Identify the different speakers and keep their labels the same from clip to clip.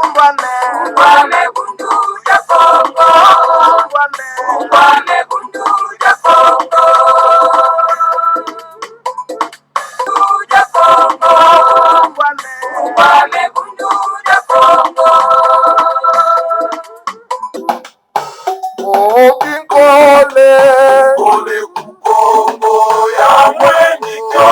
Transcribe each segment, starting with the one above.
Speaker 1: Ungwame bundu ya Kongo. Ungwame bundu ya Kongo. Ya Kongo. Ungwame bundu ya Kongo.
Speaker 2: Okikole ole kukongo ya mwenyiko.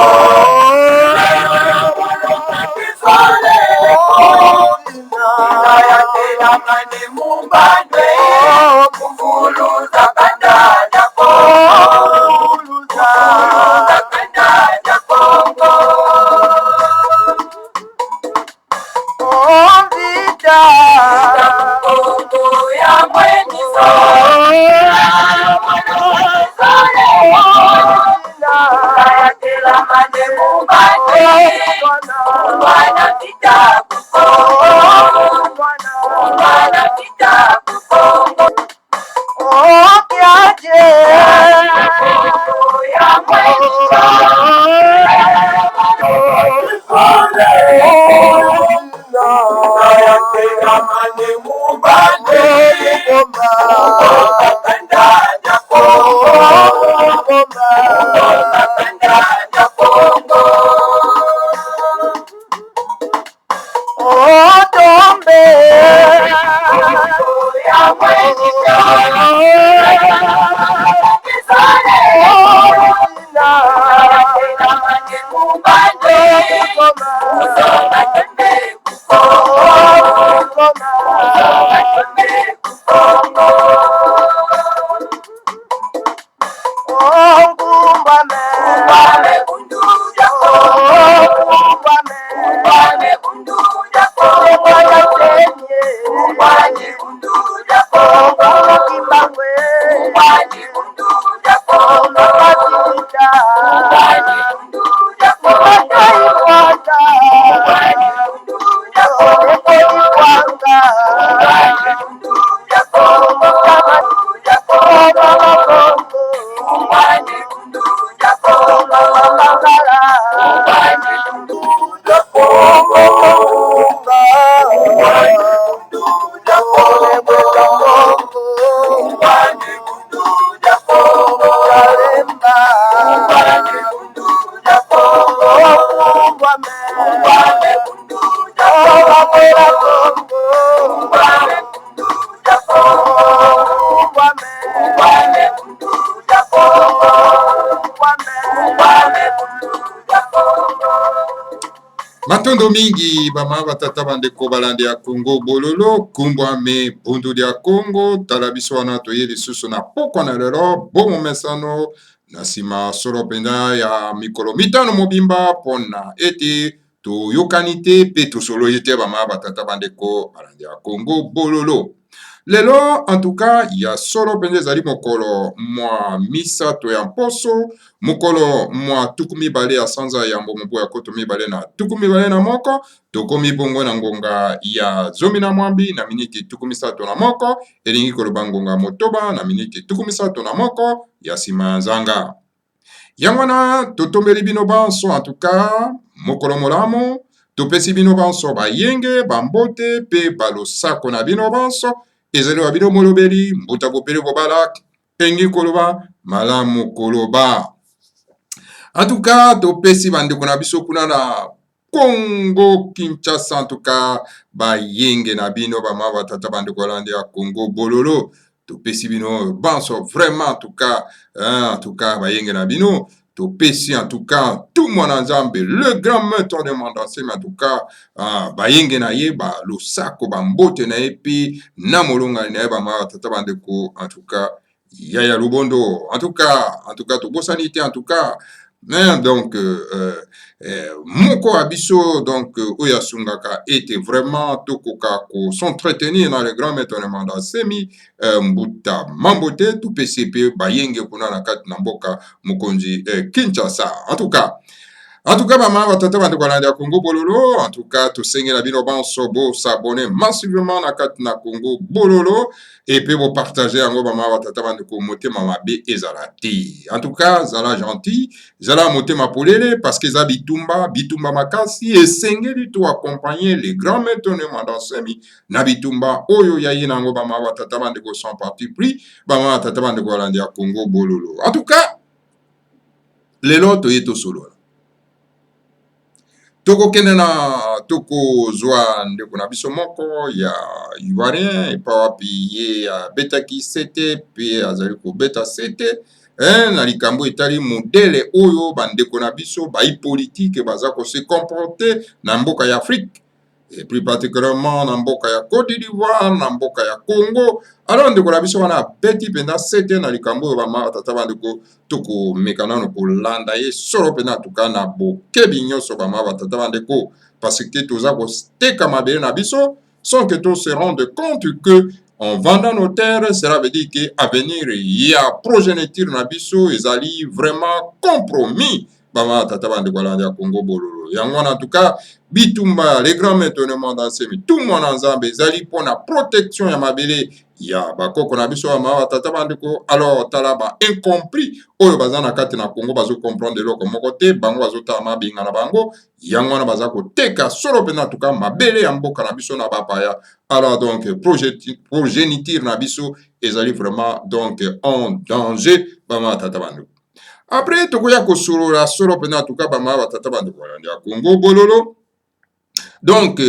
Speaker 1: Mane mumbane mufuluza kandanya Kongo. Kandanya Kongo.
Speaker 2: Vita
Speaker 1: Kongo ya mwenyizo. Kayakela mane mumbane mwana vita Kongo. Mwana vita Kongo.
Speaker 2: Kiaje
Speaker 1: Ya mwenyizo. Kayakela mane mumbane kandanya Kongo. Kandanya Kongo.
Speaker 2: Tombe
Speaker 1: Ya mwenyizo. Kayakela mane mumbane usonga tembe Kongo. Ungwame bundu ya Kongo. Ungwame bundu ya Kongo. Ungwame bundu ya Kongo. Ungwame bundu ya Kongo. Ungwame bundu ya Kongo. Ungwame bundu ya Kongo. Ungwame bundu ya Kongo. Ya Kongo. Ungwame bundu ya Kongo. Ungwame bundu ya Kongo. Ungwame bundu ya Kongo. Ungwame bundu ya Kongo. Ungwame bundu ya Kongo. Ungwame bundu ya Kongo. Ungwame bundu ya Kongo. Ungwame bundu ya Kongo.
Speaker 3: Matondo mingi bama batata bandeko balandi ya Kongo bololo kumbwame bundu ya Kongo tala biso wana toye lisusu na pokwa na lelo bomo mesano na nsima solo mpenza ya mikolo mitano mobimba mpona ete toyokani te mpe tosoloyi te bama batata bandeko balandi ya Kongo bololo. Lelo en tout cas ya solo mpenza ezali mokolo mwa misato ya mposo mokolo mwa tuku mibale ya sanza ya mobu ya koto mibale na tuku mibale na moko tokomi bongo na ngonga ya zomi na mwambi na miniti tuku misato na moko elingi koloba ngonga motoba na miniti tuku misato na moko ya nsima ya nzanga. Yango wana totombeli bino banso en tout cas mokolo molamu topesi bino banso bayenge bambote mpe balosako na bino banso ezali wa bino molobeli mbuta bopeli bobala pengi koloba malamu koloba. En tout cas topesi bandeko na biso kuna na Congo Kinshasa en tout cas bayenge na bino bama batata bandeko balandi ya Congo bololo topesi bino banso vraiment en tout cas bayenge na bino topesi en tout cas tout mwana nzambe le grand maître de Mandansemi en tout cas bayenge na ye balosako bambote na ye mpe na molongali na ye bama batata bandeko en tout cas yaya lubondo en tout cas tobosani te en tout cas donc moko abiso donc oyo asungaka ete vraiment tokoka ko s'entretenir na le grand maître de Mandansemi mbuta mambo te topesi pe bayenge kuna na kati na mboka mokonzi Kinshasa en tout cas En tout cas, maman, watata bande kolanda Congo Bololo. En tout cas, tout seigne la bino ban sobo s'abonner massivement na kat na Congo Bololo. Et puis vous partager en gros maman watata bande ko moté mama B ezalati. En tout cas, zala gentil, zala moté ma polele parce que za bitumba makasi et seigne du tout accompagner les grands maintenant dans semi na bitumba oyo yayi na ngo maman watata bande ko sans parti pris, maman watata bande kolanda Congo Bololo. En tout cas, lelo toyeto solo. Toko kende na toko zwa ndeko na biso moko ya Ivoirien epa wapi ye abetaki sete pe azali kobeta sete na likambo etali modele oyo bandeko na biso bayi politique baza kose comporter na mboka ya Afrique et plus particulièrement na mboka ya Côte d'Ivoire na mboka ya Congo. Alors ndeko na biso wana beti penda sete na likambo oyo bama tata bandeko toko mekana ko landa ye solo pena tuka na bokebi nyonso bama batata bandeko parce que toza ko steka mabele na biso sans que tout se rende compte que en vendant nos terres, cela veut dire que à venir il y a progéniture na biso ezali vraiment compromis bama tata bandeko landa Congo Bololo. Yango en tout cas bitumba les grands maintenant dans ces tout monde ensemble ezali pour la protection ya mabele ya bakoko na biso ya mawa tata bandeko. Alors tala ba incompris oyo baza na kati na Congo bazo comprendre eloko moko te bango bazo tala mabinga na bango yango wana baza koteka solo pena tuka mabele ya mboka na biso na bapaya. Alors donc progéniture na biso ezali vraiment donc en danger bama tata bandeko. Après tokoya kosolola solo pena tuka bama tata bandeko ya Congo Bololo. Donc,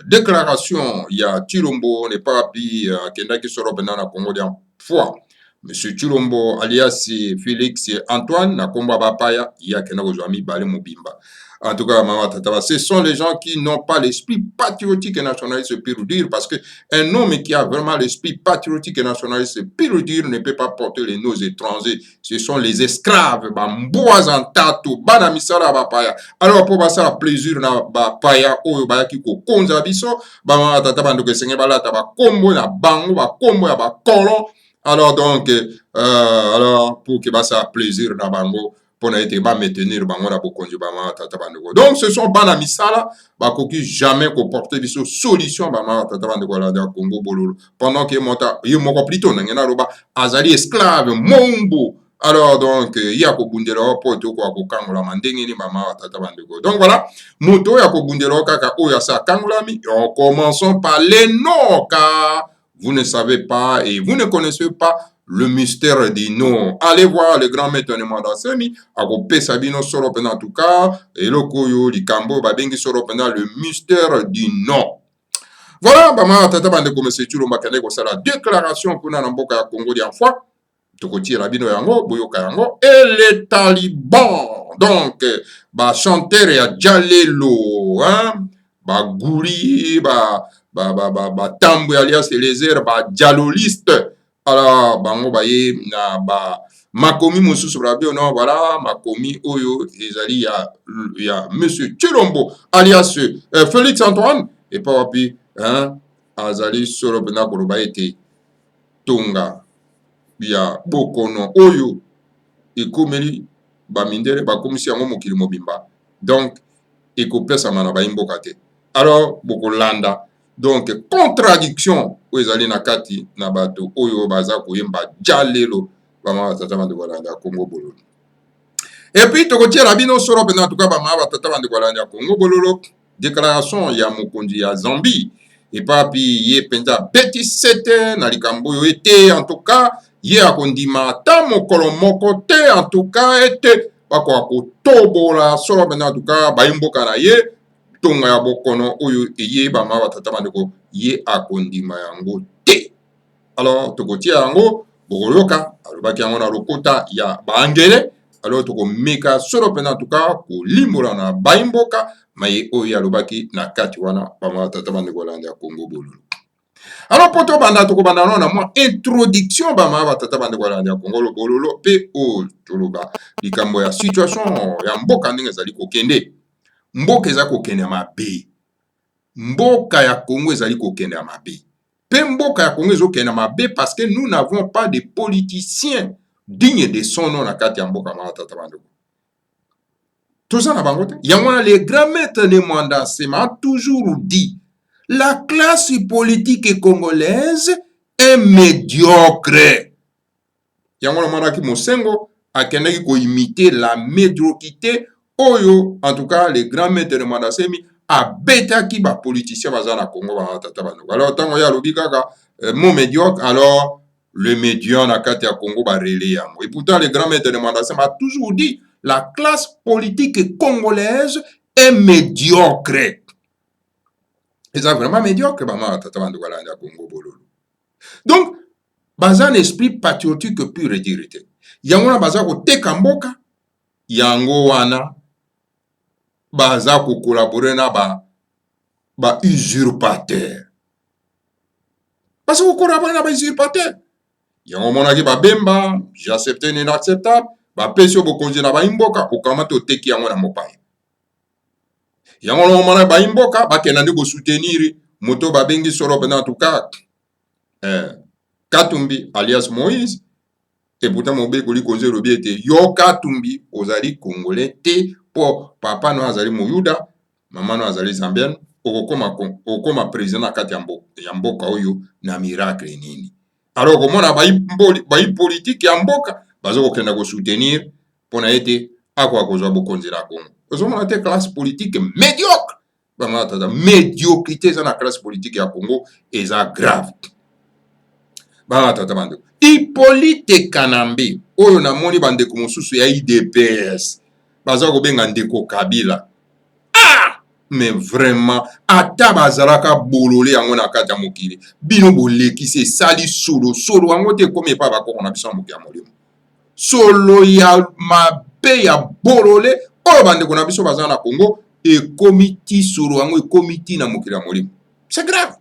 Speaker 3: déclaration, il y a Chilombo, n'est pas pi, Kenda qui sort au na Congo d'un fois. Monsieur Chilombo, alias Félix Antoine, na Komba Bapaya, il y a Kenda Ozami, Bale Mobimba. En tout cas, Maman Tataba, ce sont les gens qui n'ont pas l'esprit patriotique et nationaliste pire dire, parce que un homme qui a vraiment l'esprit patriotique et nationaliste pire dire ne peut pas porter les nos étrangers. Ce sont les esclaves, Mboaz en tatou, Banamisala Bapaya. Alors, pour passer à plaisir na Bapaya, Oyo Bayaki ko Konza Biso, Maman Tataba, donc, Seigneur Balata, Kombo, na Bango, Kombo, ya Kolon. Alors, donc, alors, pour que ça à plaisir na Bango, pour n'être pas maintenir bango bokonzi bama tata bandeko. Donc ce sont bana misala bakoki jamais comporter biso solution bama tata bandeko la Congo Bololo pendant que monta yo moko plutôt ngena roba azali esclave mombo. Alors donc ya ko bundelo poto ko kangola mandenge ni mama tata bandeko. Donc voilà moto ya ko bundelo kaka oya sa kangola mi. Commençons par les noms car vous ne savez pas et vous ne connaissez pas le mystère du nom. Allez voir le grand maintenant dans Semi, à couper Sabino Soropena en tout cas, et le Koyo, Likambo, Babengi Soropena, le mystère du nom. Voilà, Bama Tata Bande comme c'est tout le Makane, c'est la déclaration qu'on a dans Boka Congo d'en fois, Tokoti Rabino Yango, Boyoka Yango, et les talibans. Donc, bah, chanteur et Djalelo, hein, bah, Gouri, bah, Tambou alias Eliezer, bah, Djaloliste. Alors, bango baye na ba makomi mosusu rabio non voilà makomi oyo ezali ya monsieur Chilombo alias Félix Antoine et pas wapi hein azali solo bena ko baete tonga ya bokono oyo ekomeli ba mindere ba komisi yango mokili mobimba donc ekopesa mana ba imboka te. Alors bokolanda donc contradiction ezali na kati na bato oyo baza koyemba jalelo bama tata bande kolanda Congo Bololo. Et puis tokotia la bino soro pena tuka bama tata bande kolanda Congo Bololo déclaration ya mokonzi ya Zambie et papi ye penza beti sete na likambo yo ete en tout cas ye akondima ta mokolo moko te en tout cas ete bako kotobola soro pena en tout cas bayimboka na ye tonga ya bokono oyo eye bama batata bandeko ye akondima yango te. Alors tokotia yango bokoloka alobaki yango na lokota ya baangele. Alors toko meka solo pena en tout cas ko limbola na baimboka maye oyo alobaki na kati wana bama batata bandeko landa ya Congo Bololo. Alors poto banda toko banda na mwa introduction bama batata bandeko landa ya Congo Bololo pe o toloba likambo ya situation ya mboka ndenge ezali kokende. Mboka eza kokende mabe. Mboka ya Congo ezali kokende mabe. Pe mboka ya Congo ezokende mabe parce que nous n'avons pas de politiciens dignes de son nom na kati ya mboka ma tata bandeko. Tout ça n'a pas côté. Il y a les grands maîtres de mandat, c'est toujours dit, la classe politique congolaise est médiocre. Il y a un qui mosengo a qui ko imiter la médiocrité. Oyo, en tout cas, les grands maîtres de mandat, c'est a bêta qui ba politicien bazana Congo ba tata bano. Alors tant ya lobi kaka mon médiocre, alors le médian na kati ya Congo ba relé yango. Et pourtant les grands maîtres de mandat ça m'a toujours dit la classe politique congolaise est médiocre. Et ça vraiment médiocre ba tata bano ba la Congo bololo. Donc bazan esprit patriotique pur et direct. Yango na baza ko teka mboka yango wana baza ko collaborer na ba usurpateur. Parce que ko collaborer na ba usurpateur. Yango monaki ba bemba, j'accepte inacceptable, ba pesio bokonzi na ba imboka okamata oteki yango na mopaya. Yango no mona ba imboka ba kenandi ko soutenir moto ba bengi solo en tout cas Katumbi alias Moïse. Et pourtant mon bé koli konze lobi ete yo Katumbi ozali congolais te po papa no azali Muyuda, maman no azali Zambienne, okoma président na kati ya mboka oyo na miracle nini. Alors komona ba politique ya mboka bazo kokenda ko soutenir pona ete akwa kozwa bokonzi na Congo. Ozomona te classe politique médiocre. Bama tata médiocrité za na classe politique ya Congo eza grave. Bama tata bando. Hippolyte Kanambe oyo namoni bandeko mosusu ya IDPS baza kobenga ndeko Kabila. Mais vraiment ata bazalaka bolole yango na kati ya mokili bino bolekisi sali solo yango te komi epa bakoko na biso ya mokili ya molimo solo ya mabe ya bolole oyo bandeko na biso baza na Congo ekomi ti solo yango ekomi ti na mokili ya molimo. C'est grave.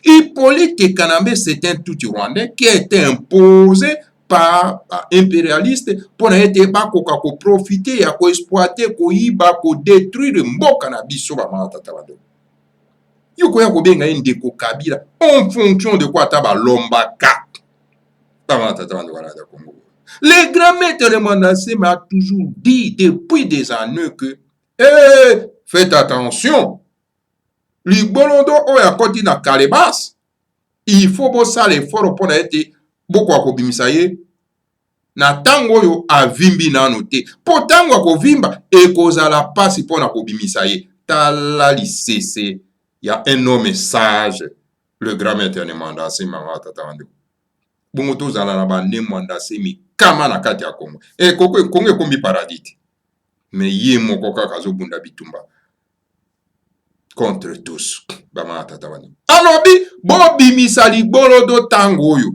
Speaker 3: Hippolyte Kanambe, c'est un tout Rwandais qui a été imposé par impérialiste pour n'être pas ko profiter ya ko exploiter ko yiba ko détruire mboka na biso ba matata bado. Yuko ya ko benga ndeko Kabila en fonction de quoi taba lombaka. Ba matata bado wala da Congo. Les grands maîtres de Mandassé m'a toujours dit depuis des années que faites attention. Libolondo oya koti na Kalebas, il faut bossa l'effort pour être beaucoup à kobimisaye na tango yo avimbi na note. Po tango akovimba e kozala pasi pour na kobimisaye. Tala lisese, il y a un homme sage, le grand maître de Mandassé mama tata wande. Bongo to zala na bande Mandassé mi kama na kati ya Congo. E Congo kombi paradis. Mais ye moko kaka zo bunda bitumba. Contre tous. Alors, Bobi misali bolodo tango yo.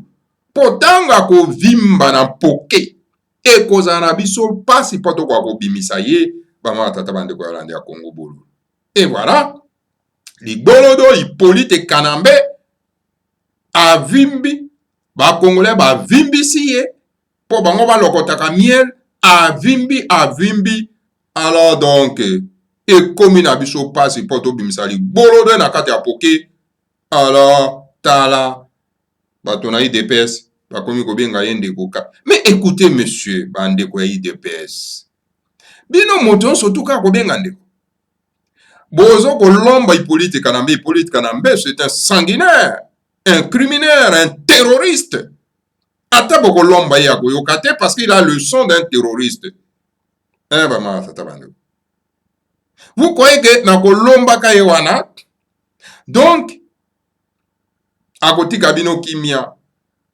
Speaker 3: Potanga ko vimba na poke. E kozana biso pasi poto kwa ko bimisaye. Bama tata bande ko alande ya Congo bolo. Et voilà. Li bolodo Hippolyte Kanambe. A vimbi. Ba Congolais ba vimbi siye. Po bango ba lokotaka miel. A vimbi. Alors donc. Et comme na biso passe poto bimisali bolodo na kati ya poke alors tala batona IDPS bakomi ko benga yende koka. Mais écoutez monsieur bande ko IDPS bino moto surtout ka ko benga ndeko bozo ko lomba Hippolyte Kanambe c'est un sanguinaire, un criminel, un terroriste. Ata boko lomba ya ko yokate parce qu'il a le son d'un terroriste. Ba ma tata bande. Vous croyez que na kolomba kayewana donc à côté kabino kimia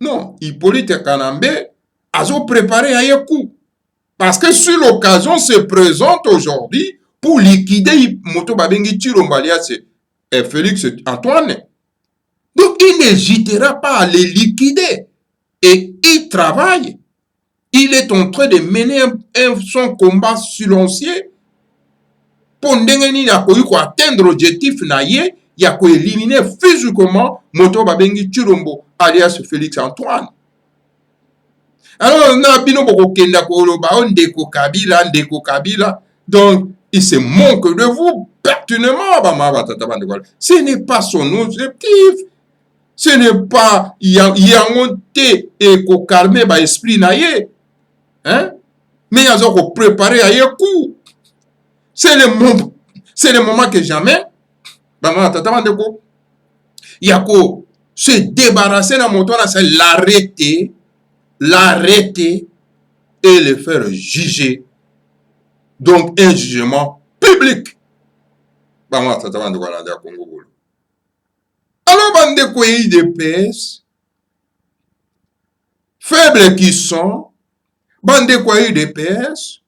Speaker 3: non Hippolyte Kanambe azo préparé à coup parce que si l'occasion se présente aujourd'hui pour liquider moto babengi Chirombalia c'est Félix Antoine, donc il n'hésitera pas à les liquider et il travaille, il est en train de mener son combat silencieux pour atteindre l'objectif na ye ya ko éliminer physiquement moto babengi Chirombo alias Félix Antoine. Alors na bino boko kenda ko loba ndeko Kabila donc il se moque de vous pertinemment bama batata bande quoi. Ce n'est pas son objectif. Ce n'est pas yango te et ko calmer ba esprit na ye. Hein? Mais yazo ko préparer à ye coup. c'est le moment que jamais, bama tata bandeko, yako se débarrasser na moto na, c'est l'arrêter et le faire juger. Donc un jugement public. Bama tata bandeko à Congo Bolo. Alors bandeko IDPS, faibles qui sont, bandeko IDPS,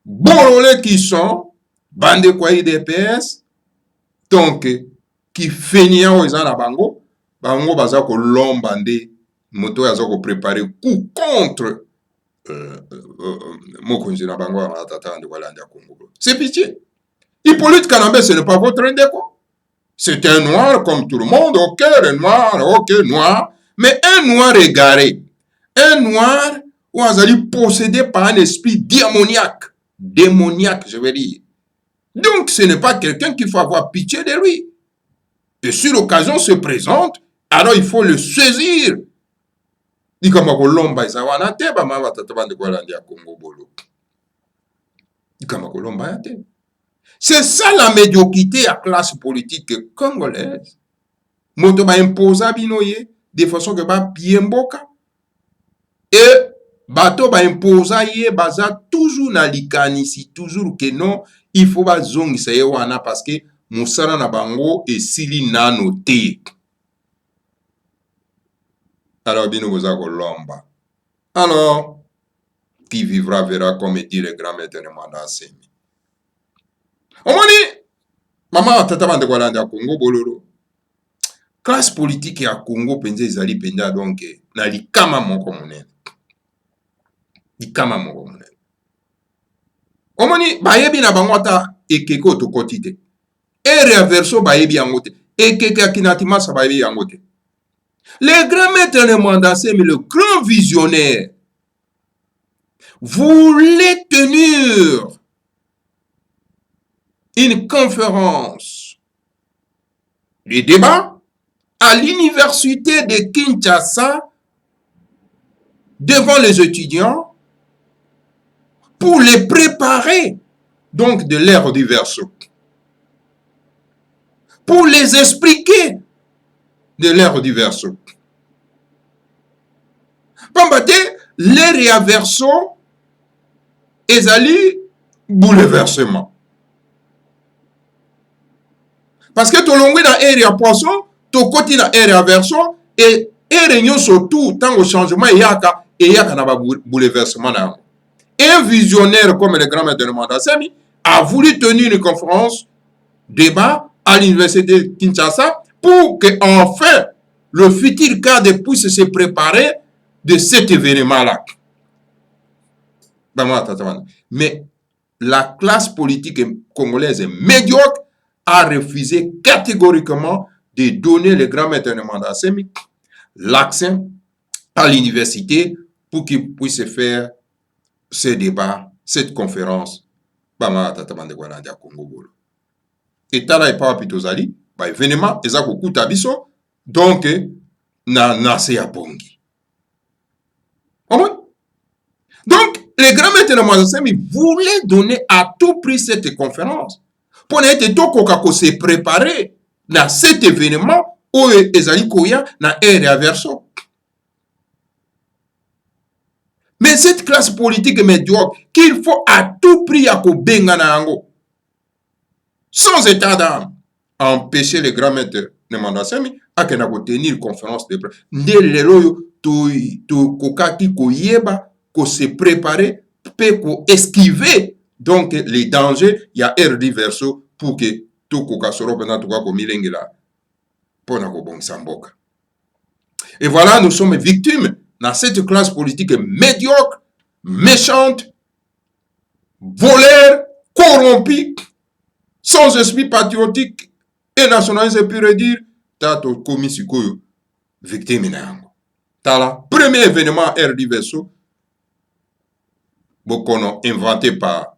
Speaker 3: bololé qui sont, bandeko IDPS, donc qui feignant aux na bango, bango baza ko lombande, moto yaza ko préparer coup contre mokonzi na bango à tata de Walanda Congo. C'est pitié. Hippolyte Kanambe, ce n'est pas votre indéco. C'est un noir comme tout le monde, ok, le noir, ok, noir, mais un noir égaré, un noir où on est possédé par un esprit démoniaque, je veux dire. Donc, ce n'est pas quelqu'un qu'il faut avoir pitié de lui. Et si l'occasion se présente, alors il faut le saisir. C'est ça la médiocrité à classe politique congolaise. Moto ba imposa binoye de façon que ba bien boka. Et bato ba imposa ye baza toujours na likanisi, toujours que non, il faut ba zongisa ye wana parce que musala na bango esili nano te. Alors bino boza kolomba. Alors qui vivra verra, comme dit le grand maître de Manda Semi. Omoni mama tata bande kwa landa Congo bololo. Classe politique ya Congo penze ezali penda donc na likama moko monene. Likama moko monene. Omoni bayebi na bango ata ekeko to kotite. E reverso bayebi yango te. Ekeke akinatima sa bayebi yango te. Le grand maître de Manda Semi, le grand visionnaire, voulait tenir une conférence de débat à l'université de Kinshasa devant les étudiants pour les préparer donc de l'ère du verseau, pour les expliquer de l'ère du verseau. Pambate, l'ère à verseau ezali bouleversement. Parce que tolongwe na ere ya poisson, to koti na ere ya version, et ere nyonso tout, tant au changement yaka na ba bouleversement na. Et un visionnaire comme le grand maître de Manda Semi a voulu tenir une conférence, débat à l'université de Kinshasa pour que enfin le futur cadre puisse se préparer de cet événement-là. Mais la classe politique congolaise médiocre a refusé catégoriquement de donner le grand maître de Manda Semi l'accès à l'université pour qu'il puisse faire ce débat, cette conférence. Et tala et pas pitozali, bah événement, ezako kutabiso, donc na se ya bongi. Donc, le grand maître de Manda Semi voulait donner à tout prix cette conférence. Pour être tout se préparer dans cet événement où ezali koya na ere averso. Mais cette classe politique médiocre qu'il faut à tout prix à benga na yango, sans état d'âme, empêcher le grand maître de Manda Semi à tenir une conférence de presse. Ndeleloyo to kokaki koyeba ko se préparer pe ko esquiver donc les dangers, il y a ère diverso pour que tout koka soro pendant tout ko milengela pona ko bon samboka. Et voilà, nous sommes victimes dans cette classe politique médiocre, méchante, voleur, corrompue, sans esprit patriotique et nationaliste pur et dire, tato komisikoyo victime na. Tala premier événement ère diverso bokono inventé par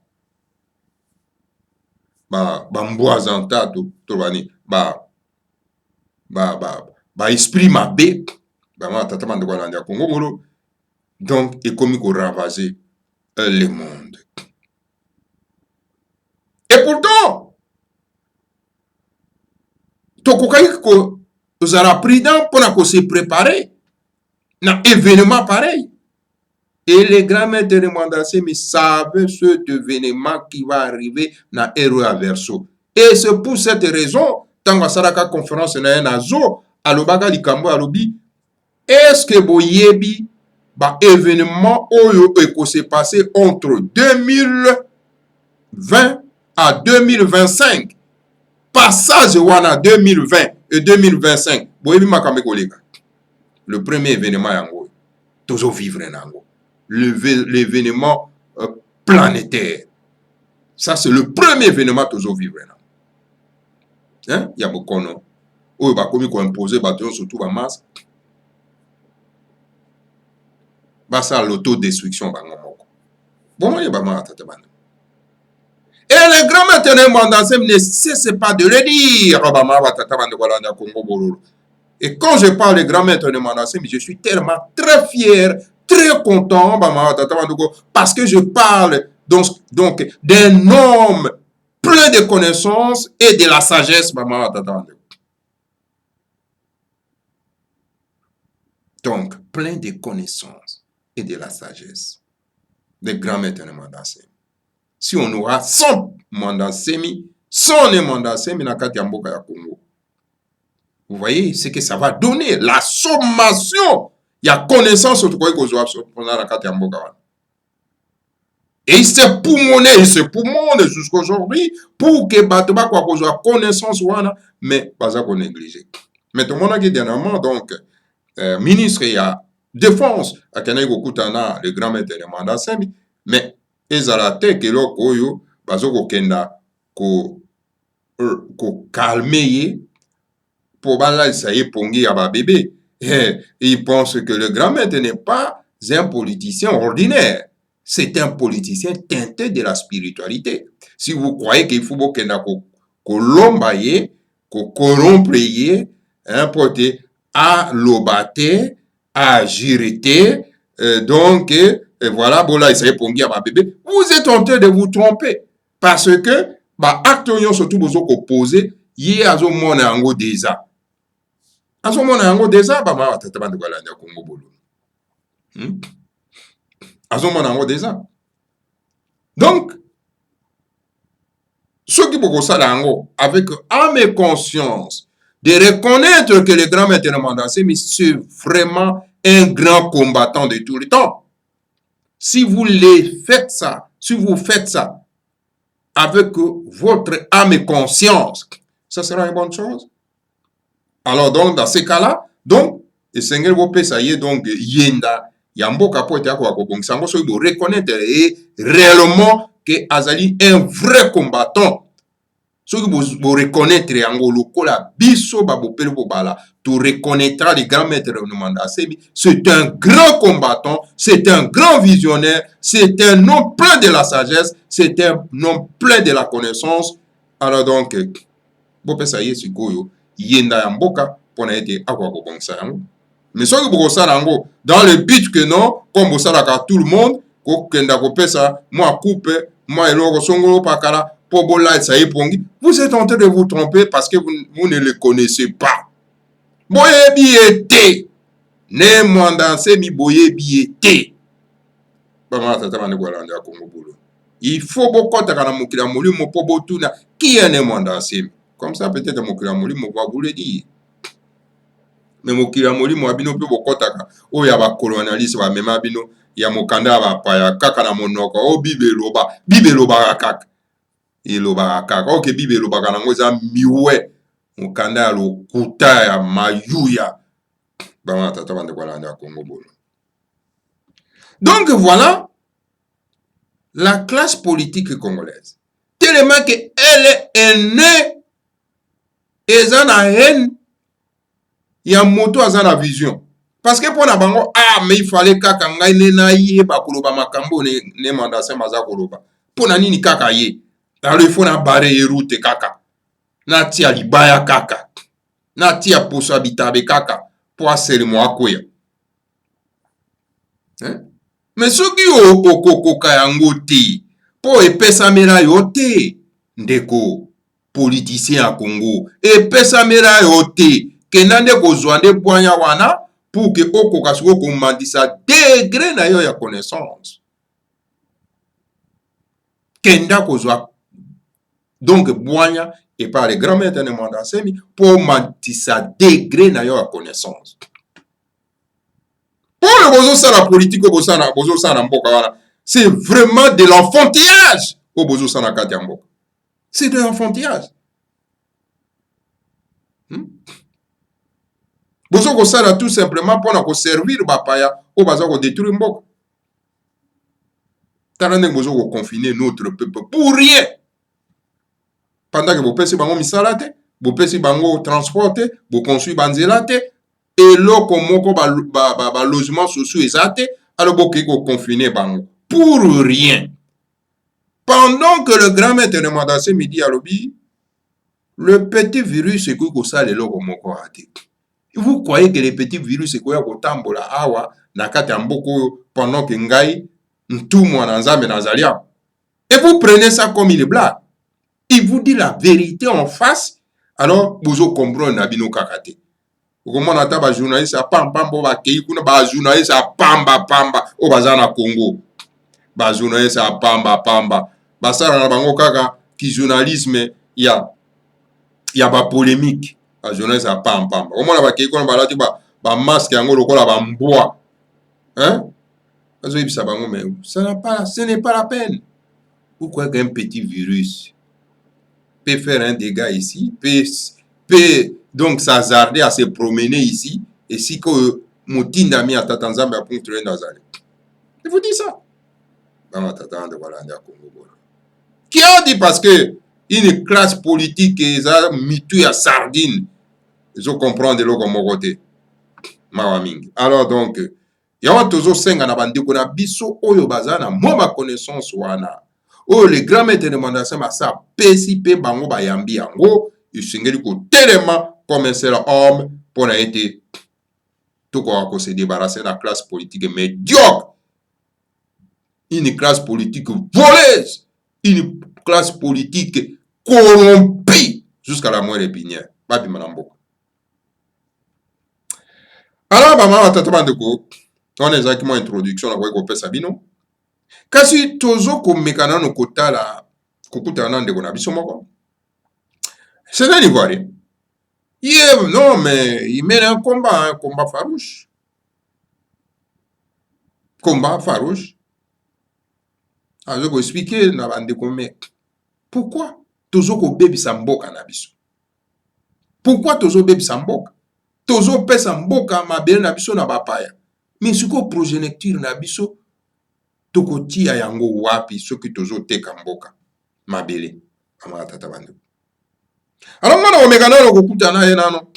Speaker 3: Mboazanta tobani esprit mabé tata de Walanda Congo Bolo, donc et comme ko ravager le monde. pourtant, tokokaki kozala prudent pour se préparer na événement pareil. Et les grands maîtres de Mandasé savaient cet événement qui va arriver dans Héros Verso. Et c'est pour cette raison, tant que Saraka conférence na nazo, alobaka likambo alobi, est-ce que boyebi ba événement oyo eko se passé entre 2020 à 2025, passage wana 2020 et 2025, boyebi makambe kolega. Le premier événement yango, tozo vivre nango. L'événement planétaire. Ça, c'est le premier événement toujours vivre. Hein? Il y a beaucoup de gens qui ont imposé surtout la masse. Ça, l'autodestruction. Bon, il y a et les grands maîtres ne cessent pas de le dire. Et quand je parle des grands maîtres de Mandasem, je suis tellement très fier, très content, parce que je parle donc d'un homme plein de connaissances et de la sagesse. Donc, plein de connaissances et de la sagesse. Des grands maîtres de Mandasem. Si on aura 100 Mandasemi, 100 Mandasemi na kati ya mboka ya Congo. Vous voyez ce que ça va donner, la sommation. Il y a connaissance sur quoi la kati ya mboka. Et il s'est poumoné jusqu'à aujourd'hui pour que Batoba quoi qu'on connaissance wana, mais pas à qu'on néglige. Mais tout le monde a dit dernièrement, donc, ministre il y a défense à Kenego Kutana, le grand maître de Mandasemi, mais ils ont la tête que l'on koyo, bazoko kenda ko calmer pour bala ça y est pongi à ba bébé. Il pense que le grand maître n'est pas un politicien ordinaire. C'est un politicien teinté de la spiritualité. Si vous croyez qu'il faut que l'ombaye, que corrompre, pour à l'obate, à girete, donc, voilà, bon là, il s'est pongi à ma bébé. Vous êtes en train de vous tromper. Parce que, acte surtout, vous opposez, y a zo mona ango déjà. Azo mona ango déjà, ma tata de Gualania Congo Bolo. Donc, ceux qui peuvent ça avec âme et conscience, de reconnaître que le grand maître de Mandasemi, c'est vraiment un grand combattant de tout le temps. Si vous faites ça avec votre âme et conscience, ça sera une bonne chose. Alors donc, dans ces cas-là, donc, et Seigneur vous peut ça y est, donc, yenda. Yamboka po ete akwa kobongisa ngo so bo reconnaître réellement que Azali un vrai combattant. So bo reconnaître yango lokola biso ba bo pele bo bala, tu reconnaîtras les grands maîtres de Mandasemi, c'est un grand combattant, c'est un grand visionnaire, c'est un homme plein de la sagesse, c'est un homme plein de la connaissance. Alors donc bo pe ça y est sikoyo yenda yamboka pona ete akwa kobongisa yango. Mais ce que vous savez, dans le but que non, comme vous savez tout le monde, vous êtes en train de vous tromper parce que vous ne le connaissez pas. Boyebi ete, ne mandanse mi boyebi ete. Il faut beaucoup de kana mukila muli mo pobo tuna qui est ne mandanse. Comme ça peut-être mukila muli mo va vous le dire. Mais mokila molimo abino pe bokotaka o ya ba colonialiste ba mema abino ya mokanda ba paya kaka na monoko o bibeloba kaka iloba kaka o ke bibeloba kana ngoza miwe mokanda ya lokuta ya mayuya ba tata bande kwa landa Congo bolo. Donc voilà la classe politique congolaise tellement que elle est née et en haine. Il y a un moto à la vision. Parce que pour la bango, mais il fallait kaka ngai ne na ye ba koloba makambo ne mandase maza koloba. Pour na nini kaka ye. Alors il faut na barre route kaka. Na tia libaya kaka. Na tia poso habitabe kaka. Pour asser mo akoya. Mais ceux qui ont kokoka yango te. Pour epesa mela yo te. ndeko politicien à Congo et pesa mera yote kenande kozwande bwanya wana pour que okoka siko komandisa degré na yo ya connaissance kenda kozwa donc bwanya et par les grands maîtres de Mandasemi pour mandisa degré na yo ya connaissance pour le bozo ça la politique au bozo ça na mboka wana c'est vraiment de l'enfantillage au bozo ça na kati ya mboka c'est de l'enfantillage bozo ko sala tout simplement pour na servir bapaya au baza ko détruire mboka tarande bozo ko confiner notre peuple pour rien pendant que vous pesi bango misala te vous pesi bango transport te vous construire banzela te et loko moko ba logement sociaux ezate alors boke ko confiner bango pour rien pendant que le grand maître de Mandasé me dit à l'obi le petit virus c'est que ça le loko moko ate. Vous croyez que les petits virus c'est quoi kotambola awa na kati ya mboko pendant que ngai ntumwa na nzambe nazalia et vous prenez ça comme il est blague. Il vous dit la vérité en face alors bozo comprendre na bino kakate. Comment on a ba journaliste a pamba ba kei kuna ba journaliste a pamba o bazana Congo. Ba journaliste a pamba ba sala na bango kaka ki journalisme ya ba polémique. Ba journaliste a pamba. Comment on a ba kei kuna ba lati ba masque yango lokola ba mboa. Hein? Azo ibisa bango mais ce n'est pas la peine. Pourquoi qu'un petit virus peut faire un dégât ici, peut donc s'hasarder à se promener ici, et si que Moutinda mi à Tatanzambe a ponctué dans les. Je vous dis ça. Qui a dit parce que une classe politique est mitou à sardine, ils ont compris de l'eau comme côté. Alors donc, il y a un tozo senga na bandi ko na biso oyo bazana mo ba connaissance wana. Oh, les grands maîtres de Mandasé ça pesi pe bango ba yambi yango isingeli ko tellement comme un seul homme pour na été tout quoi se débarrasser de la classe politique médiocre, une classe politique voleuse, une classe politique corrompue jusqu'à la moelle épinière. Babi manambo. Alors maman tata ko on est exactement introduction na ko pesa bino. Kasi tozo komekana no kotala kokutana ndeko na biso moko. C'est un Ivoirien. Non, mais il mène un combat farouche. Combat farouche. Alors, je vais expliquer na bande comme pourquoi tozo ko bebi samboka na biso. Pourquoi tozo bebi samboka? Tozo pesa mboka mabele na biso na bapaya. Mais suko progéniture na biso tokoti ya yango wapi soki tozo teka mboka mabele amaka tata bande. Alors mwana omekana lo kokutana ye nano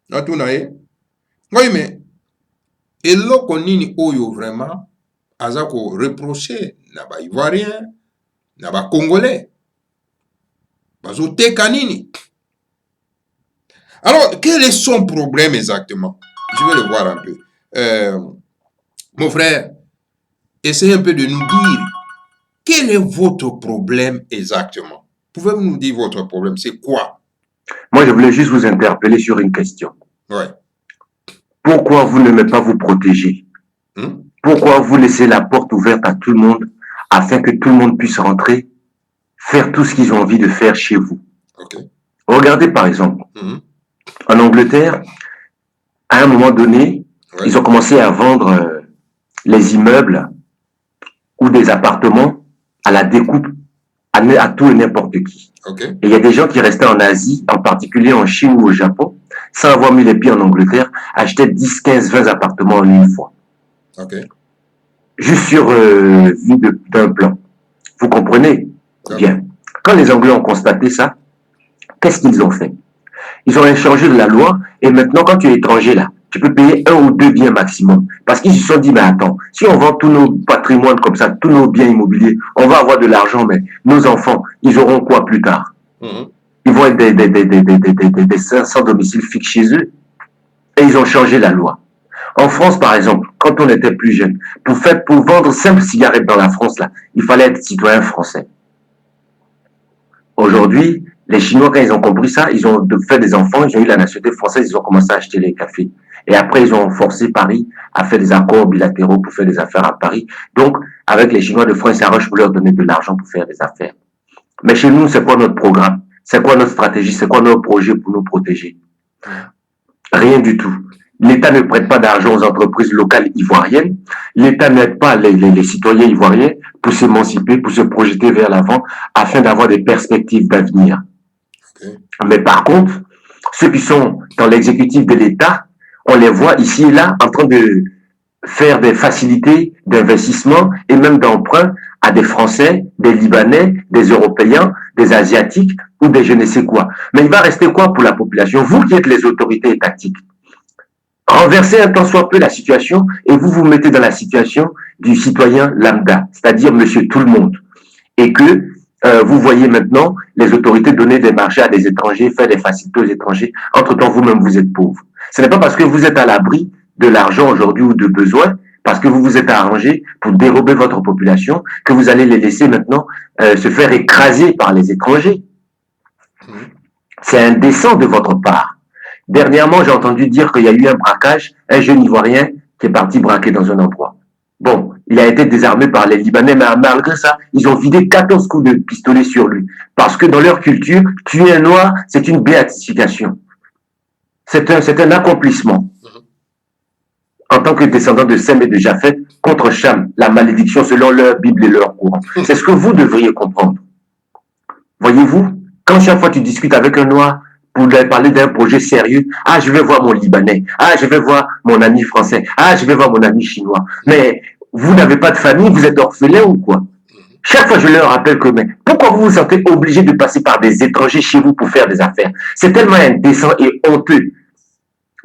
Speaker 3: natuna ye ngoyi me eloko nini oyo vraiment aza ko reprocher na ba ivoirien na ba congolais bazo teka nini. Alors quel est son problème exactement? Je vais le voir un peu. Mon frère, essayez un peu de nous dire quel est votre problème exactement. Pouvez-vous nous dire votre problème? C'est quoi?
Speaker 4: Moi, je voulais juste vous interpeller sur une question.
Speaker 3: Ouais.
Speaker 4: Pourquoi vous n'aimez pas vous protéger? Pourquoi vous laissez la porte ouverte à tout le monde afin que tout le monde puisse rentrer, faire tout ce qu'ils ont envie de faire chez vous?
Speaker 3: Okay.
Speaker 4: Regardez par exemple, en Angleterre, à un moment donné, ils ont commencé à vendre les immeubles ou des appartements à la découpe à tout et n'importe qui.
Speaker 3: Okay.
Speaker 4: Et il y a des gens qui restaient en Asie, en particulier en Chine ou au Japon, sans avoir mis les pieds en Angleterre, achetaient 10, 15, 20 appartements en une fois.
Speaker 3: Okay.
Speaker 4: Juste sur vue d'un plan. Vous comprenez?
Speaker 3: Okay.
Speaker 4: Bien. Quand les Anglais ont constaté ça, qu'est-ce qu'ils ont fait? Ils ont changé de la loi et maintenant, quand tu es étranger là, tu peux payer 1 ou 2 biens maximum. Parce qu'ils se sont dit, mais attends, si on vend tous nos patrimoines comme ça, tous nos biens immobiliers, on va avoir de l'argent, mais nos enfants, ils auront quoi plus tard? Ils vont être des sans domicile fixe chez eux. Et ils ont changé la loi. En France, par exemple, quand on était plus jeune, pour vendre 5 cigarettes dans la France, là, il fallait être citoyen français. Aujourd'hui, les Chinois, quand ils ont compris ça, ils ont fait des enfants, ils ont eu la nationalité française, ils ont commencé à acheter les cafés. Et après, ils ont forcé Paris à faire des accords bilatéraux pour faire des affaires à Paris. Donc, avec les Chinois de France, ils s'arrangent pour leur donner de l'argent pour faire des affaires. Mais chez nous, c'est quoi notre programme? C'est quoi notre stratégie? C'est quoi notre projet pour nous protéger? Rien du tout. L'État ne prête pas d'argent aux entreprises locales ivoiriennes. L'État n'aide pas les citoyens ivoiriens pour s'émanciper, pour se projeter vers l'avant, afin d'avoir des perspectives d'avenir. Okay. Mais par contre, ceux qui sont dans l'exécutif de l'État, on les voit ici et là en train de faire des facilités d'investissement et même d'emprunt à des Français, des Libanais, des Européens, des Asiatiques ou des je ne sais quoi. Mais il va rester quoi pour la population? Vous qui êtes les autorités étatiques, renversez un tant soit peu la situation et vous vous mettez dans la situation du citoyen lambda, c'est-à-dire monsieur tout le monde. Et que vous voyez maintenant les autorités donner des marchés à des étrangers, faire des facilités aux étrangers. Entre-temps, vous-même, vous êtes pauvre. Ce n'est pas parce que vous êtes à l'abri de l'argent aujourd'hui ou de besoins, parce que vous vous êtes arrangé pour dérober votre population, que vous allez les laisser maintenant se faire écraser par les étrangers. C'est indécent de votre part. Dernièrement, j'ai entendu dire qu'il y a eu un braquage, un jeune Ivoirien qui est parti braquer dans un endroit. Bon, il a été désarmé par les Libanais, mais malgré ça, ils ont vidé 14 coups de pistolet sur lui. Parce que dans leur culture, tuer un noir, c'est une béatification. C'est un accomplissement. En tant que descendant de Sem et de Japheth, contre Cham, la malédiction selon leur Bible et leur courant. C'est ce que vous devriez comprendre. Voyez-vous, quand chaque fois tu discutes avec un noir, pour parler d'un projet sérieux, ah, je vais voir mon Libanais, ah, je vais voir mon ami français, ah, je vais voir mon ami chinois. Mais vous n'avez pas de famille, vous êtes orphelin ou quoi? Chaque fois, je leur rappelle que, mais pourquoi vous vous sentez obligé de passer par des étrangers chez vous pour faire des affaires? C'est tellement indécent et honteux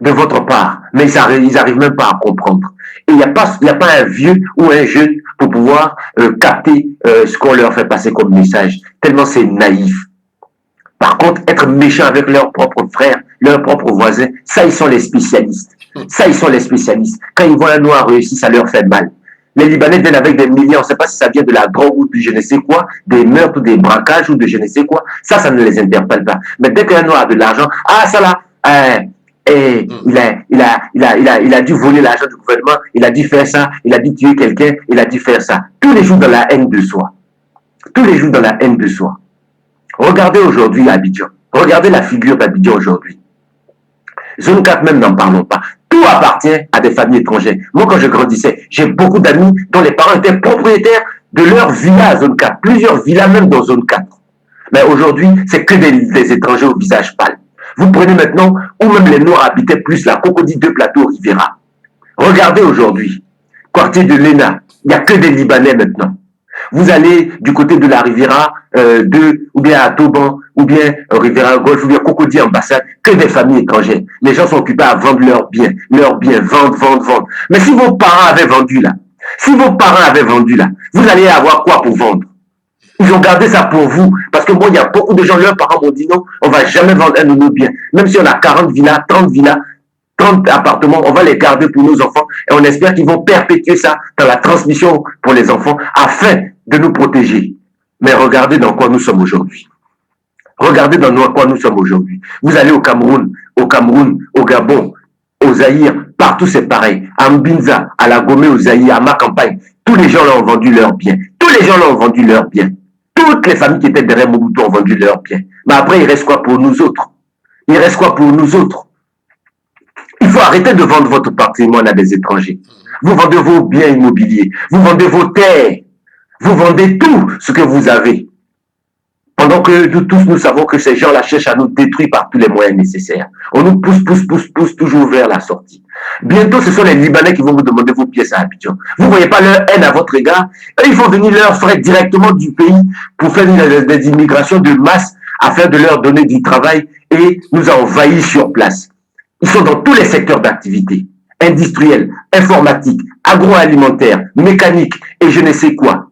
Speaker 4: de votre part, mais ils arrivent même pas à comprendre. Et il n'y a pas un vieux ou un jeune pour pouvoir capter ce qu'on leur fait passer comme message, tellement c'est naïf. Par contre, être méchant avec leurs propres frères, leurs propres voisins, ça, ils sont les spécialistes. Ça, ils sont les spécialistes. Quand ils voient un noir réussir, ça leur fait mal. Les Libanais viennent avec des millions, on ne sait pas si ça vient de la drogue ou de je ne sais quoi, des meurtres ou des braquages ou de je ne sais quoi. Ça ne les interpelle pas. Mais dès qu'un noir a de l'argent, ah, ça là, il a dû voler l'argent du gouvernement, il a dû faire ça, il a dû tuer quelqu'un, il a dû faire ça. Tous les jours dans la haine de soi. Tous les jours dans la haine de soi. Regardez aujourd'hui Abidjan. Regardez la figure d'Abidjan aujourd'hui. Zone 4 même, n'en parlons pas. Tout appartient à des familles étrangères. Moi, quand je grandissais, j'ai beaucoup d'amis dont les parents étaient propriétaires de leur villa à Zone 4. Plusieurs villas même dans Zone 4. Mais aujourd'hui, c'est que des étrangers au visage pâle. Vous prenez maintenant, où même les Noirs habitaient plus, la Cocody de Plateau Rivera. Regardez aujourd'hui, quartier de l'ENA, il n'y a que des Libanais maintenant. Vous allez du côté de la Riviera 2, ou bien à Toban, ou bien Riviera Golf, ou bien Cocody Ambassade, que des familles étrangères. Les gens sont occupés à vendre leurs biens, vendre. Mais si vos parents avaient vendu là, vous allez avoir quoi pour vendre? Ils ont gardé ça pour vous. Parce que moi, il y a beaucoup de gens, leurs parents m'ont dit non, on ne va jamais vendre un de nos biens. Même si on a 40 villas, 30 appartements, on va les garder pour nos enfants. Et on espère qu'ils vont perpétuer ça dans la transmission pour les enfants afin de nous protéger. Mais regardez dans quoi nous sommes aujourd'hui. Regardez dans quoi nous sommes aujourd'hui. Vous allez au Cameroun, au Gabon, au Zaïre, partout c'est pareil. À Mbinza, à la Gomé, au Zaïre, à ma campagne, tous les gens là ont vendu leurs biens. Toutes les familles qui étaient derrière Mobutu ont vendu leurs biens. Mais après, il reste quoi pour nous autres? Il faut arrêter de vendre votre patrimoine à des étrangers. Vous vendez vos biens immobiliers, vous vendez vos terres, vous vendez tout ce que vous avez. Pendant que nous tous, nous savons que ces gens-là cherchent à nous détruire par tous les moyens nécessaires. On nous pousse toujours vers la sortie. Bientôt, ce sont les Libanais qui vont vous demander vos pièces à Abidjan. Vous ne voyez pas leur haine à votre égard. Ils font venir leurs frères directement du pays pour faire des immigrations de masse afin de leur donner du travail et nous envahir sur place. Ils sont dans tous les secteurs d'activité. Industriel, informatique, agroalimentaire, mécanique et je ne sais quoi.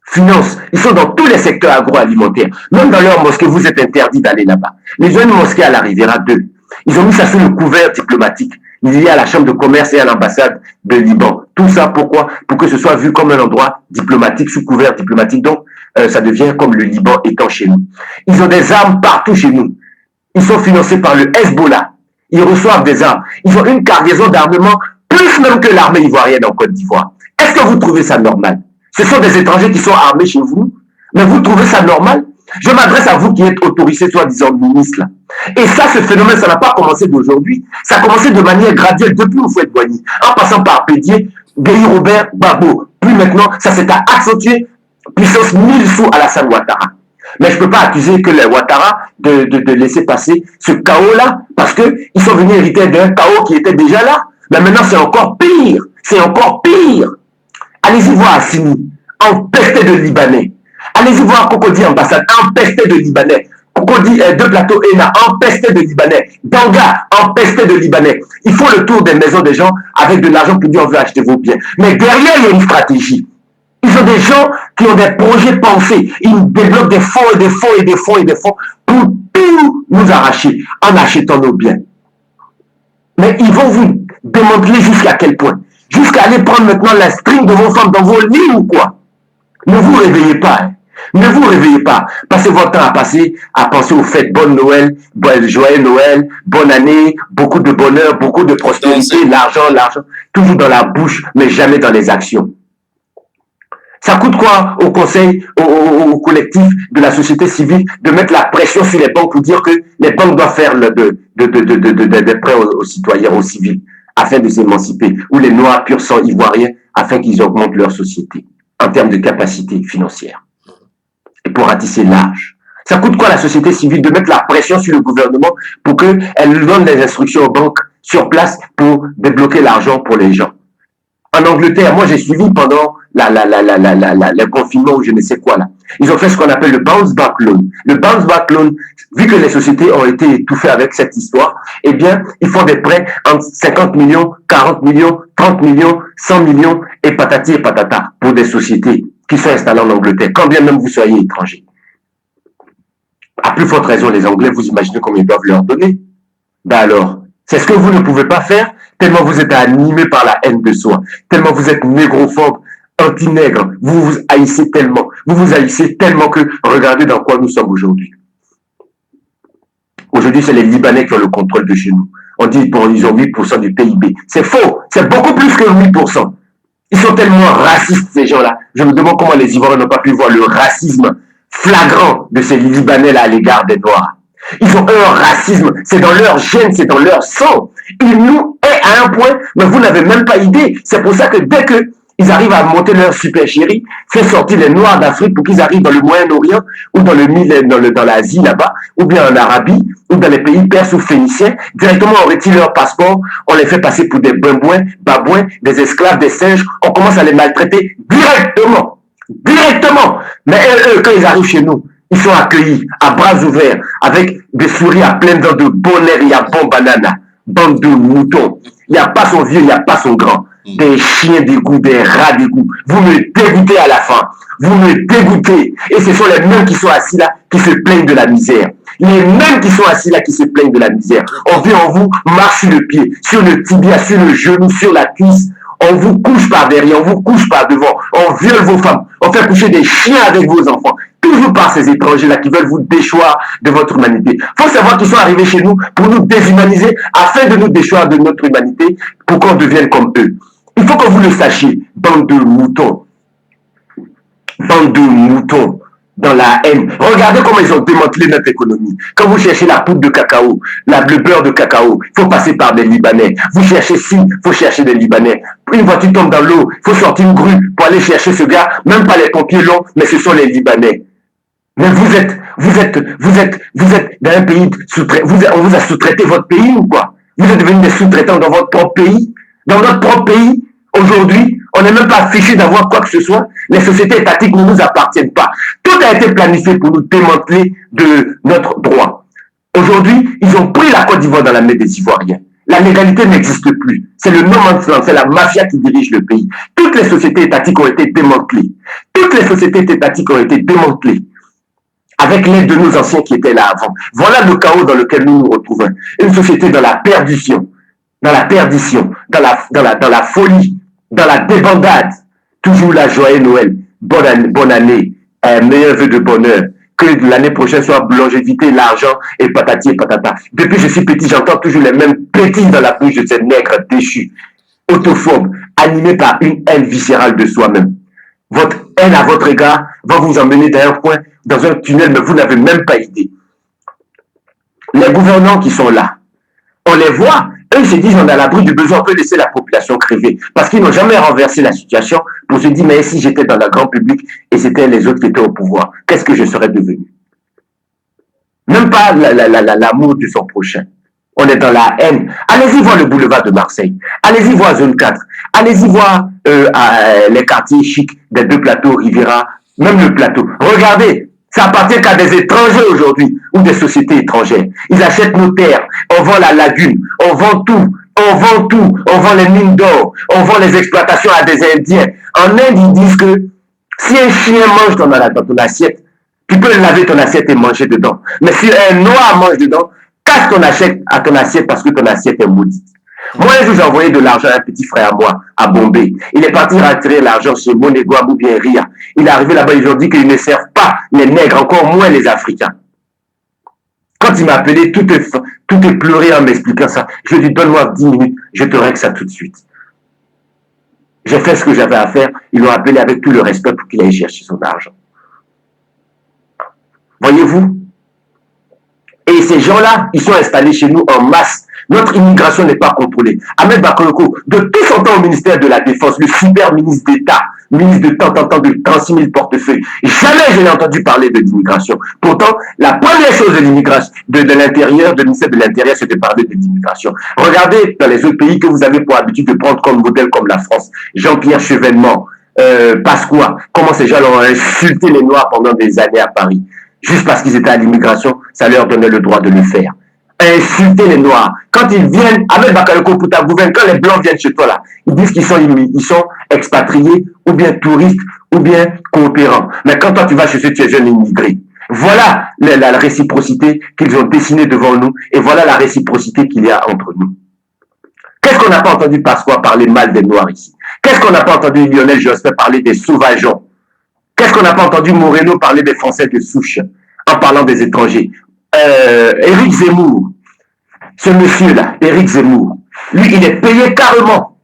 Speaker 4: Finance, ils sont dans tous les secteurs agroalimentaires. Même dans leur mosquée, vous êtes interdit d'aller là-bas. Ils ont une mosquée à la Riviera 2. Ils ont mis ça sous le couvert diplomatique. Il y a la chambre de commerce et à l'ambassade de Liban. Tout ça, pourquoi? Pour que ce soit vu comme un endroit diplomatique, sous couvert diplomatique. Donc, ça devient comme le Liban étant chez nous. Ils ont des armes partout chez nous. Ils sont financés par le Hezbollah. Ils reçoivent des armes. Ils ont une cargaison d'armement plus même que l'armée ivoirienne en Côte d'Ivoire. Est-ce que vous trouvez ça normal? Ce sont des étrangers qui sont armés chez vous, mais vous trouvez ça normal? Je m'adresse à vous qui êtes autorisés, soi-disant ministres. Là. Et ça, ce phénomène, ça n'a pas commencé d'aujourd'hui. Ça a commencé de manière graduelle depuis Houphouët-Boigny, en passant par Pédier, Guéhi Robert, Gbagbo. Puis maintenant, ça s'est accentué, puissance 1000 sous Alassane Ouattara. Mais je ne peux pas accuser que les Ouattara de laisser passer ce chaos-là, parce qu'ils sont venus hériter d'un chaos qui était déjà là. Mais maintenant, c'est encore pire. C'est encore pire. Allez-y voir Assini, empesté de Libanais. Allez-y voir Cocody ambassade, empesté de Libanais. Cocody, deux plateaux ENA, empesté de Libanais. Danga, empesté de Libanais. Ils font le tour des maisons des gens avec de l'argent pour dire on veut acheter vos biens. Mais derrière, il y a une stratégie. Ils ont des gens qui ont des projets pensés. Ils développent des fonds et des fonds et des fonds et des fonds pour tout nous arracher en achetant nos biens. Mais ils vont vous démanteler jusqu'à quel point? Jusqu'à aller prendre maintenant la string de vos femmes dans vos lits ou quoi? Ne vous réveillez pas. Hein. Ne vous réveillez pas. Passez votre temps à passer, à penser aux fêtes. Bonne Noël, joyeux Noël, bonne année, beaucoup de bonheur, beaucoup de prospérité, l'argent, toujours dans la bouche, mais jamais dans les actions. Ça coûte quoi au conseil, au collectif de la société civile de mettre la pression sur les banques pour dire que les banques doivent faire des prêts aux citoyens, aux civils, afin de s'émanciper, ou les noirs pur sang ivoiriens, afin qu'ils augmentent leur société en termes de capacité financière. Et pour ratisser large. Ça coûte quoi à la société civile de mettre la pression sur le gouvernement pour qu'elle donne des instructions aux banques sur place pour débloquer l'argent pour les gens? En Angleterre, moi j'ai suivi pendant le confinement ou je ne sais quoi là. Ils ont fait ce qu'on appelle le bounce back loan. Le bounce back loan, vu que les sociétés ont été étouffées avec cette histoire, eh bien, ils font des prêts entre 50 millions, 40 millions, 30 millions, 100 millions et patati et patata pour des sociétés qui sont installées en Angleterre, quand bien même vous soyez étranger. À plus forte raison, les Anglais, vous imaginez combien ils doivent leur donner? Ben alors, c'est ce que vous ne pouvez pas faire, tellement vous êtes animé par la haine de soi, tellement vous êtes négrophobe, anti-nègre, vous vous haïssez tellement que regardez dans quoi nous sommes aujourd'hui. Aujourd'hui, c'est les Libanais qui ont le contrôle de chez nous. On dit qu'ils ont 8% du PIB. C'est faux, c'est beaucoup plus que 8%. Ils sont tellement racistes, ces gens-là. Je me demande comment les Ivoiriens n'ont pas pu voir le racisme flagrant de ces Libanais-là à l'égard des Noirs. Ils ont un racisme, c'est dans leur gène, c'est dans leur sang. Ils nous haïssent à un point, mais vous n'avez même pas idée. C'est pour ça que dès que ils arrivent à monter leur supercherie, faire sortir les Noirs d'Afrique pour qu'ils arrivent dans le Moyen-Orient ou dans l'Asie là-bas, ou bien en Arabie, ou dans les pays perses ou phéniciens, directement on retire leur passeport, on les fait passer pour des babouins, des esclaves, des singes, on commence à les maltraiter directement. Mais eux, quand ils arrivent chez nous, ils sont accueillis à bras ouverts, avec des souris à plein dents de bonheur, il y a bon banana, bande de moutons. Il n'y a pas son vieux, il n'y a pas son grand. Des chiens d'égout, des rats d'égout. Vous me dégoûtez à la fin. Vous me dégoûtez. Et ce sont les mêmes qui sont assis là, qui se plaignent de la misère. Les mêmes qui sont assis là, qui se plaignent de la misère. On vient en vous, marche sur le pied, sur le tibia, sur le genou, sur la cuisse. On vous couche par derrière, on vous couche par devant. On viole vos femmes. On fait coucher des chiens avec vos enfants. Toujours par ces étrangers-là qui veulent vous déchoir de votre humanité. Il faut savoir qu'ils sont arrivés chez nous pour nous déshumaniser, afin de nous déchoir de notre humanité, pour qu'on devienne comme eux. Il faut que vous le sachiez, bande de moutons. Bande de moutons dans la haine. Regardez comment ils ont démantelé notre économie. Quand vous cherchez la poudre de cacao, le beurre de cacao, il faut passer par des Libanais. Vous cherchez ci, il faut chercher des Libanais. Une voiture tombe dans l'eau, il faut sortir une grue pour aller chercher ce gars. Même pas les pompiers longs, mais ce sont les Libanais. Mais vous êtes dans un pays sous-traité. On vous a sous-traité votre pays ou quoi? Vous êtes devenus des sous-traitants dans votre propre pays? Dans notre propre pays, aujourd'hui, on n'est même pas fichu d'avoir quoi que ce soit. Les sociétés étatiques ne nous appartiennent pas. Tout a été planifié pour nous démanteler de notre droit. Aujourd'hui, ils ont pris la Côte d'Ivoire dans la main des Ivoiriens. La légalité n'existe plus. C'est le no man's land, c'est la mafia qui dirige le pays. Toutes les sociétés étatiques ont été démantelées. Avec l'aide de nos anciens qui étaient là avant. Voilà le chaos dans lequel nous nous retrouvons. Une société dans la perdition. Dans la folie, dans la débandade. Toujours la joyeux Noël, bonne année, un meilleur vœu de bonheur. Que l'année prochaine soit longévité, l'argent et patati et patata. Depuis que je suis petit, j'entends toujours les mêmes bêtises dans la bouche de ces nègres déchus, autophobes, animés par une haine viscérale de soi-même. Votre haine à votre égard va vous emmener dans un coin, dans un tunnel, mais vous n'avez même pas idée. Les gouvernants qui sont là, on les voit, eux ils se disent on est à l'abri du besoin, on peut laisser la population crever. Parce qu'ils n'ont jamais renversé la situation pour se dire mais si j'étais dans le grand public et c'était les autres qui étaient au pouvoir, qu'est-ce que je serais devenu? Même pas l'amour de son prochain. On est dans la haine. Allez-y voir le boulevard de Marseille. Allez-y voir Zone 4. Allez-y voir les quartiers chics des deux plateaux, Riviera, même le plateau. Regardez, ça appartient qu'à des étrangers aujourd'hui ou des sociétés étrangères. Ils achètent nos terres, on vend la lagune, on vend tout, on vend les mines d'or, on vend les exploitations à des Indiens. En Inde, ils disent que si un chien mange dans ton assiette, tu peux laver ton assiette et manger dedans. Mais si un noir mange dedans, casse ton assiette à ton assiette parce que ton assiette est maudite. Moi, je vous ai envoyé de l'argent à un petit frère à moi, à Bombay. Il est parti retirer l'argent chez Monégoam ou bien Ria. Il est arrivé là-bas, ils ont dit qu'ils ne servent pas les nègres, encore moins les Africains. Quand il m'a appelé, tout est pleuré en m'expliquant ça. Je lui ai dit, donne-moi 10 minutes, je te règle ça tout de suite. J'ai fait ce que j'avais à faire. Ils l'ont appelé avec tout le respect pour qu'il aille chercher son argent. Voyez-vous? Et ces gens-là, ils sont installés chez nous en masse. Notre immigration n'est pas contrôlée. Ahmed Bakayoko, de tout son temps au ministère de la Défense, le super ministre d'État, ministre de temps en temps de 36 000 portefeuilles, jamais je n'ai entendu parler de l'immigration. Pourtant, la première chose de l'immigration, de l'intérieur, de ministère de l'Intérieur, c'est de parler de l'immigration. Regardez dans les autres pays que vous avez pour habitude de prendre comme modèle, comme la France. Jean-Pierre Chevènement, Pasqua, comment ces gens ont insulté les Noirs pendant des années à Paris. Juste parce qu'ils étaient à l'immigration, ça leur donnait le droit de le faire. Insulter les Noirs. Quand ils viennent, Ahmed Bakayoko pour ta gouverne, quand les Blancs viennent chez toi là, ils disent qu'ils sont expatriés, ou bien touristes, ou bien coopérants. Mais quand toi tu vas chez ceux, tu es jeune immigré. Voilà la réciprocité qu'ils ont dessinée devant nous, et voilà la réciprocité qu'il y a entre nous. Qu'est-ce qu'on n'a pas entendu Pasqua parler mal des Noirs ici? Qu'est-ce qu'on n'a pas entendu Lionel Jospin parler des sauvageons? Qu'est-ce qu'on n'a pas entendu Moreno parler des Français de souche en parlant des étrangers? Éric Zemmour, ce monsieur-là, Éric Zemmour, lui, il est payé carrément,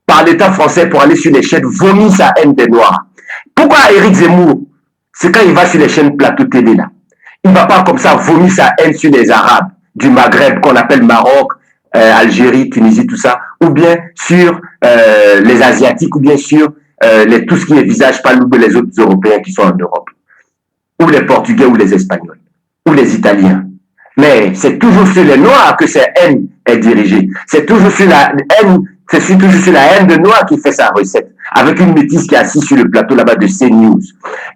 Speaker 4: par l'État français pour aller sur les chaînes vomir sa haine des Noirs. Pourquoi Éric Zemmour? C'est quand il va sur les chaînes plateau télé, là. Il ne va pas comme ça vomir sa haine sur les Arabes du Maghreb, qu'on appelle Maroc, Algérie, Tunisie, tout ça, ou bien sur les Asiatiques, ou bien sur tout ce qui est visage pâle ou les autres Européens qui sont en Europe, ou les Portugais ou les Espagnols, ou les Italiens. Mais c'est toujours sur les Noirs que cette haine est dirigée. C'est toujours sur la haine, toujours sur la haine de Noirs qui fait sa recette, avec une métisse qui est assise sur le plateau là-bas de CNews.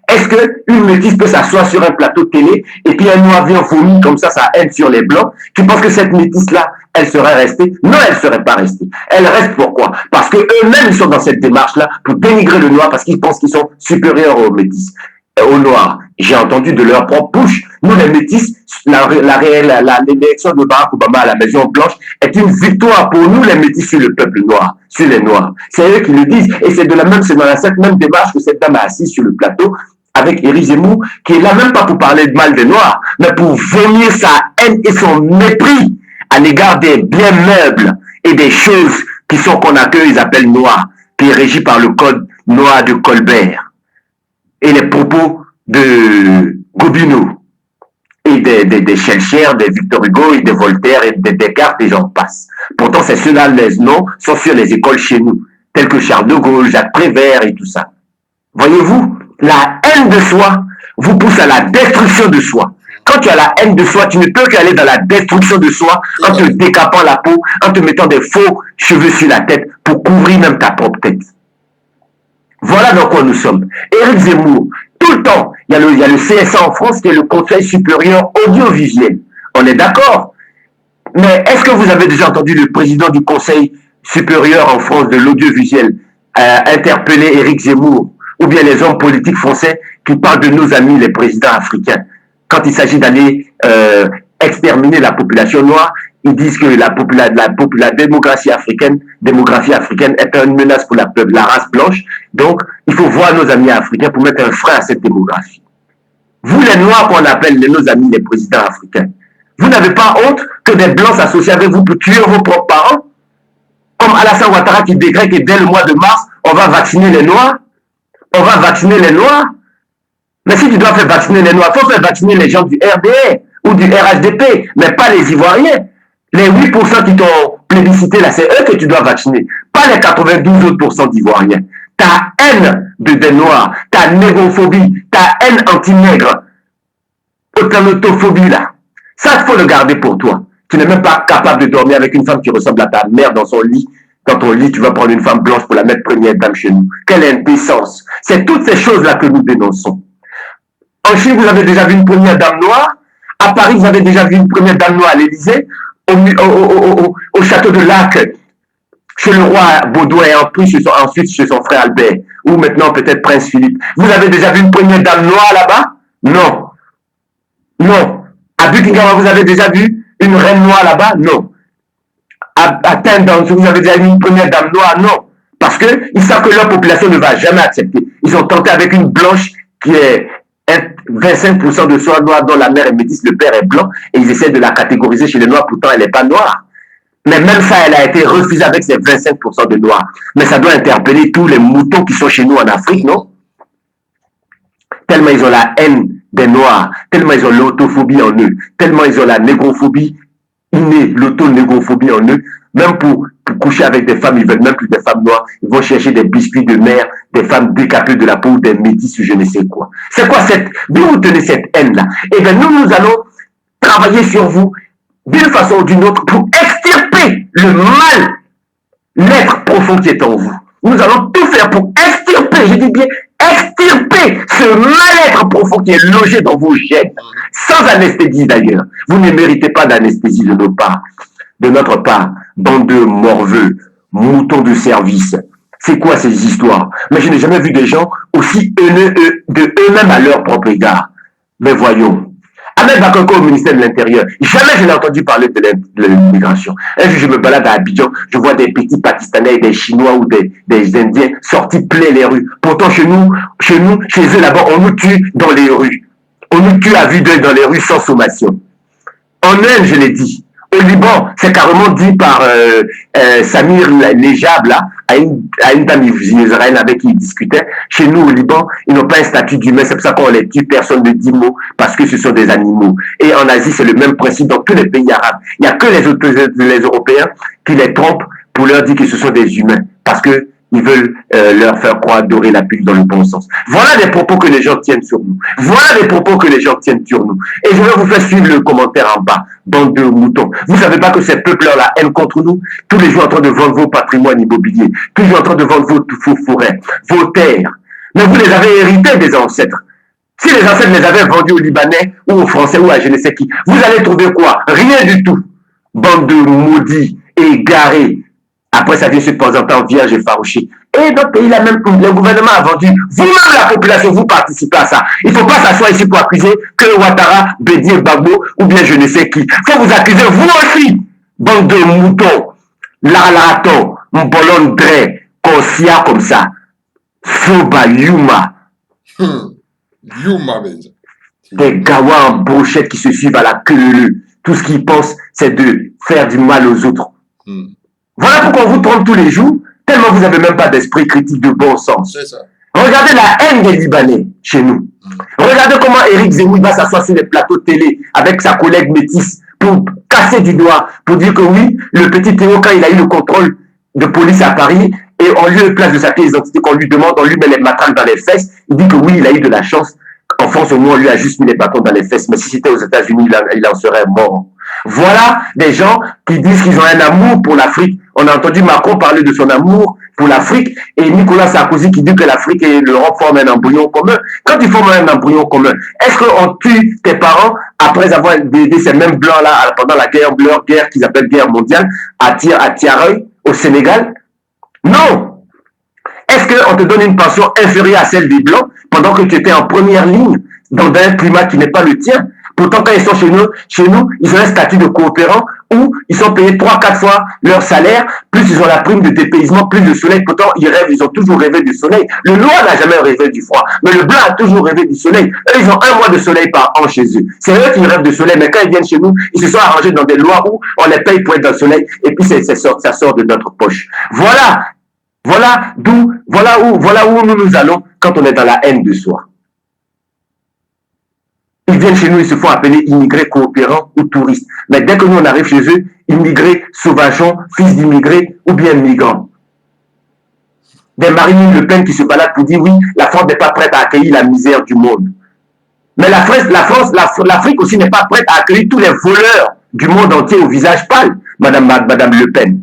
Speaker 4: Est-ce qu'une métisse peut s'asseoir sur un plateau télé et puis un Noir vient vomir comme ça sa haine sur les Blancs? Tu penses que cette métisse-là, elle serait restée? Non, elle ne serait pas restée. Elle reste pourquoi? Parce qu'eux-mêmes sont dans cette démarche-là pour dénigrer le Noir parce qu'ils pensent qu'ils sont supérieurs aux métis, aux Noirs. J'ai entendu de leur propre bouche, nous les métis, l'élection de Barack Obama à la Maison Blanche est une victoire pour nous les métis sur le peuple noir, sur les Noirs. C'est eux qui le disent et c'est dans cette même démarche que cette dame est assise sur le plateau avec Éric Zemmour, qui est là même pas pour parler de mal des Noirs, mais pour vomir sa haine et son mépris à l'égard des biens meubles et des choses qui sont qu'on accueille, ils appellent noirs, qui est régi par le code noir de Colbert. Et les propos de Gobineau, et des Schellcher, des Victor Hugo, et des Voltaire, et des Descartes, et j'en passe. Pourtant, c'est ceux-là, les noms sont sur les écoles chez nous, tels que Charles de Gaulle, Jacques Prévert, et tout ça. Voyez-vous, la haine de soi vous pousse à la destruction de soi. Quand tu as la haine de soi, tu ne peux qu'aller dans la destruction de soi en te décapant la peau, en te mettant des faux cheveux sur la tête pour couvrir même ta propre tête. Voilà dans quoi nous sommes. Éric Zemmour, tout le temps, il y a le CSA en France qui est le Conseil supérieur audiovisuel. On est d'accord. Mais est-ce que vous avez déjà entendu le président du Conseil supérieur en France de l'audiovisuel interpeller Éric Zemmour ou bien les hommes politiques français qui parlent de nos amis les présidents africains? Quand il s'agit d'aller exterminer la population noire, ils disent que la démographie africaine est une menace pour la race blanche. Donc, il faut voir nos amis africains pour mettre un frein à cette démographie. Vous, les Noirs qu'on appelle nos amis les présidents africains, vous n'avez pas honte que des Blancs s'associent avec vous pour tuer vos propres parents? Comme Alassane Ouattara qui décrète que dès le mois de mars, on va vacciner les Noirs. On va vacciner les Noirs. Mais si tu dois faire vacciner les Noirs, il faut faire vacciner les gens du RDA ou du RHDP, mais pas les Ivoiriens. Les 8% qui t'ont plébiscité là, c'est eux que tu dois vacciner, pas les 92 autres % d'Ivoiriens. Ta haine des Noirs, ta négrophobie, ta haine anti-nègre, autophobie là, ça, il faut le garder pour toi. Tu n'es même pas capable de dormir avec une femme qui ressemble à ta mère dans son lit. Dans ton lit, tu vas prendre une femme blanche pour la mettre première dame chez nous. Quelle indécence! C'est toutes ces choses-là que nous dénonçons. En Chine, vous avez déjà vu une première dame noire. À Paris, vous avez déjà vu une première dame noire à l'Élysée. Au château de Lac, chez le roi Baudouin et ensuite chez son frère Albert. Ou maintenant peut-être Prince Philippe. Vous avez déjà vu une première dame noire là-bas? Non. Non. À Buckingham, vous avez déjà vu une reine noire là-bas? Non. À Tendance, vous avez déjà vu une première dame noire? Non. Parce qu'ils savent que leur population ne va jamais accepter. Ils ont tenté avec une blanche qui est 25% de soie noire dont la mère est métisse, le père est blanc, et ils essaient de la catégoriser chez les noirs, pourtant elle n'est pas noire. Mais même ça, elle a été refusée avec ses 25% de noirs. Mais ça doit interpeller tous les moutons qui sont chez nous en Afrique, non? Tellement ils ont la haine des noirs, tellement ils ont l'autophobie en eux, tellement ils ont la négrophobie innée, l'auto-négrophobie en eux, même pour coucher avec des femmes, ils veulent même plus des femmes noires, ils vont chercher des biscuits de mer, des femmes décapées de la peau, des métis ou je ne sais quoi. C'est quoi d'où vous tenez cette haine-là? Eh bien, nous allons travailler sur vous d'une façon ou d'une autre pour extirper le mal, l'être profond qui est en vous. Nous allons tout faire pour extirper, je dis bien extirper ce mal-être profond qui est logé dans vos gènes, sans anesthésie d'ailleurs. Vous ne méritez pas d'anesthésie de notre part, bande de morveux, moutons de service. C'est quoi ces histoires? Mais je n'ai jamais vu des gens aussi haineux de eux-mêmes à leur propre égard. Mais voyons. Ahmed Bakoko au ministère de l'Intérieur, jamais je n'ai entendu parler de l'immigration. Un jour, je me balade à Abidjan, je vois des petits Pakistanais, des Chinois ou des Indiens sortis plein les rues. Pourtant, chez eux là-bas, on nous tue dans les rues. On nous tue à vue d'œil dans les rues sans sommation. En Inde, je l'ai dit. Au Liban, c'est carrément dit par Samir Lejab, là, à une dame israélienne avec qui il discutait. Chez nous, au Liban, ils n'ont pas un statut d'humain. C'est pour ça qu'on les tue, personne ne dit mot, parce que ce sont des animaux. Et en Asie, c'est le même principe dans tous les pays arabes. Il n'y a que les Européens qui les trompent pour leur dire que ce sont des humains. Parce que ils veulent leur faire croire dorer la pilule dans le bon sens. Voilà des propos que les gens tiennent sur nous. Voilà des propos que les gens tiennent sur nous. Et je vais vous faire suivre le commentaire en bas. Bande de moutons. Vous savez pas que ces peuples ont la haine contre nous? Tous les jours en train de vendre vos patrimoines immobiliers. Tous les jours en train de vendre vos forêts, vos terres. Mais vous les avez hérités des ancêtres. Si les ancêtres les avaient vendus aux Libanais ou aux Français ou à je ne sais qui, vous allez trouver quoi? Rien du tout. Bande de maudits, égarés. Après, ça vient se présenter en vierge et farouché. Et notre pays, là même, le gouvernement a vendu. Vous-même, la population, vous participez à ça. Il ne faut pas s'asseoir ici pour accuser que Ouattara, Bédier, Gbagbo, ou bien je ne sais qui. Il faut vous accuser, vous aussi, bande de moutons, larlaton, mbolon dre, konsia comme ça. Soba, Yuma.
Speaker 3: Yuma, Benza.
Speaker 4: Des gawas en brochette qui se suivent à la queue. Tout ce qu'ils pensent, c'est de faire du mal aux autres. Voilà pourquoi on vous trompe tous les jours, tellement vous n'avez même pas d'esprit critique de bon sens.
Speaker 3: C'est ça.
Speaker 4: Regardez la haine des Libanais chez nous. Regardez comment Éric Zemmour va s'asseoir sur les plateaux de télé avec sa collègue métisse pour casser du doigt, pour dire que oui, le petit Théo, quand il a eu le contrôle de police à Paris, et en lieu et place de sa pièce d'identité qu'on lui demande, on lui met les matraques dans les fesses, il dit que oui, il a eu de la chance. En France, au moins, on lui a juste mis les bâtons dans les fesses. Mais si c'était aux États-Unis, il en serait mort. Voilà des gens qui disent qu'ils ont un amour pour l'Afrique. On a entendu Macron parler de son amour pour l'Afrique et Nicolas Sarkozy qui dit que l'Afrique et l'Europe forment un embryon commun. Quand ils forment un embryon commun, est-ce qu'on tue tes parents après avoir aidé ces mêmes blancs-là pendant la guerre qu'ils appellent guerre mondiale à Tiaroy, au Sénégal? Non! Est-ce qu'on te donne une pension inférieure à celle des Blancs pendant que tu étais en première ligne dans un climat qui n'est pas le tien? Pourtant, quand ils sont chez nous, ils ont un statut de coopérant où ils sont payés 3-4 fois leur salaire, plus ils ont la prime de dépaysement, plus le soleil. Pourtant, ils ont toujours rêvé du soleil. Le noir n'a jamais rêvé du froid, mais le blanc a toujours rêvé du soleil. Eux, ils ont 1 mois de soleil par an chez eux. C'est eux qui rêvent de soleil, mais quand ils viennent chez nous, ils se sont arrangés dans des lois où on les paye pour être dans le soleil, et puis ça sort de notre poche. Voilà où nous allons quand on est dans la haine de soi. Ils viennent chez nous, ils se font appeler immigrés coopérants ou touristes. Mais dès que nous on arrive chez eux, immigrés sauvageons, fils d'immigrés ou bien migrants. Des Marine Le Pen qui se baladent pour dire oui, la France n'est pas prête à accueillir la misère du monde. Mais l'Afrique aussi n'est pas prête à accueillir tous les voleurs du monde entier au visage pâle, Madame Le Pen.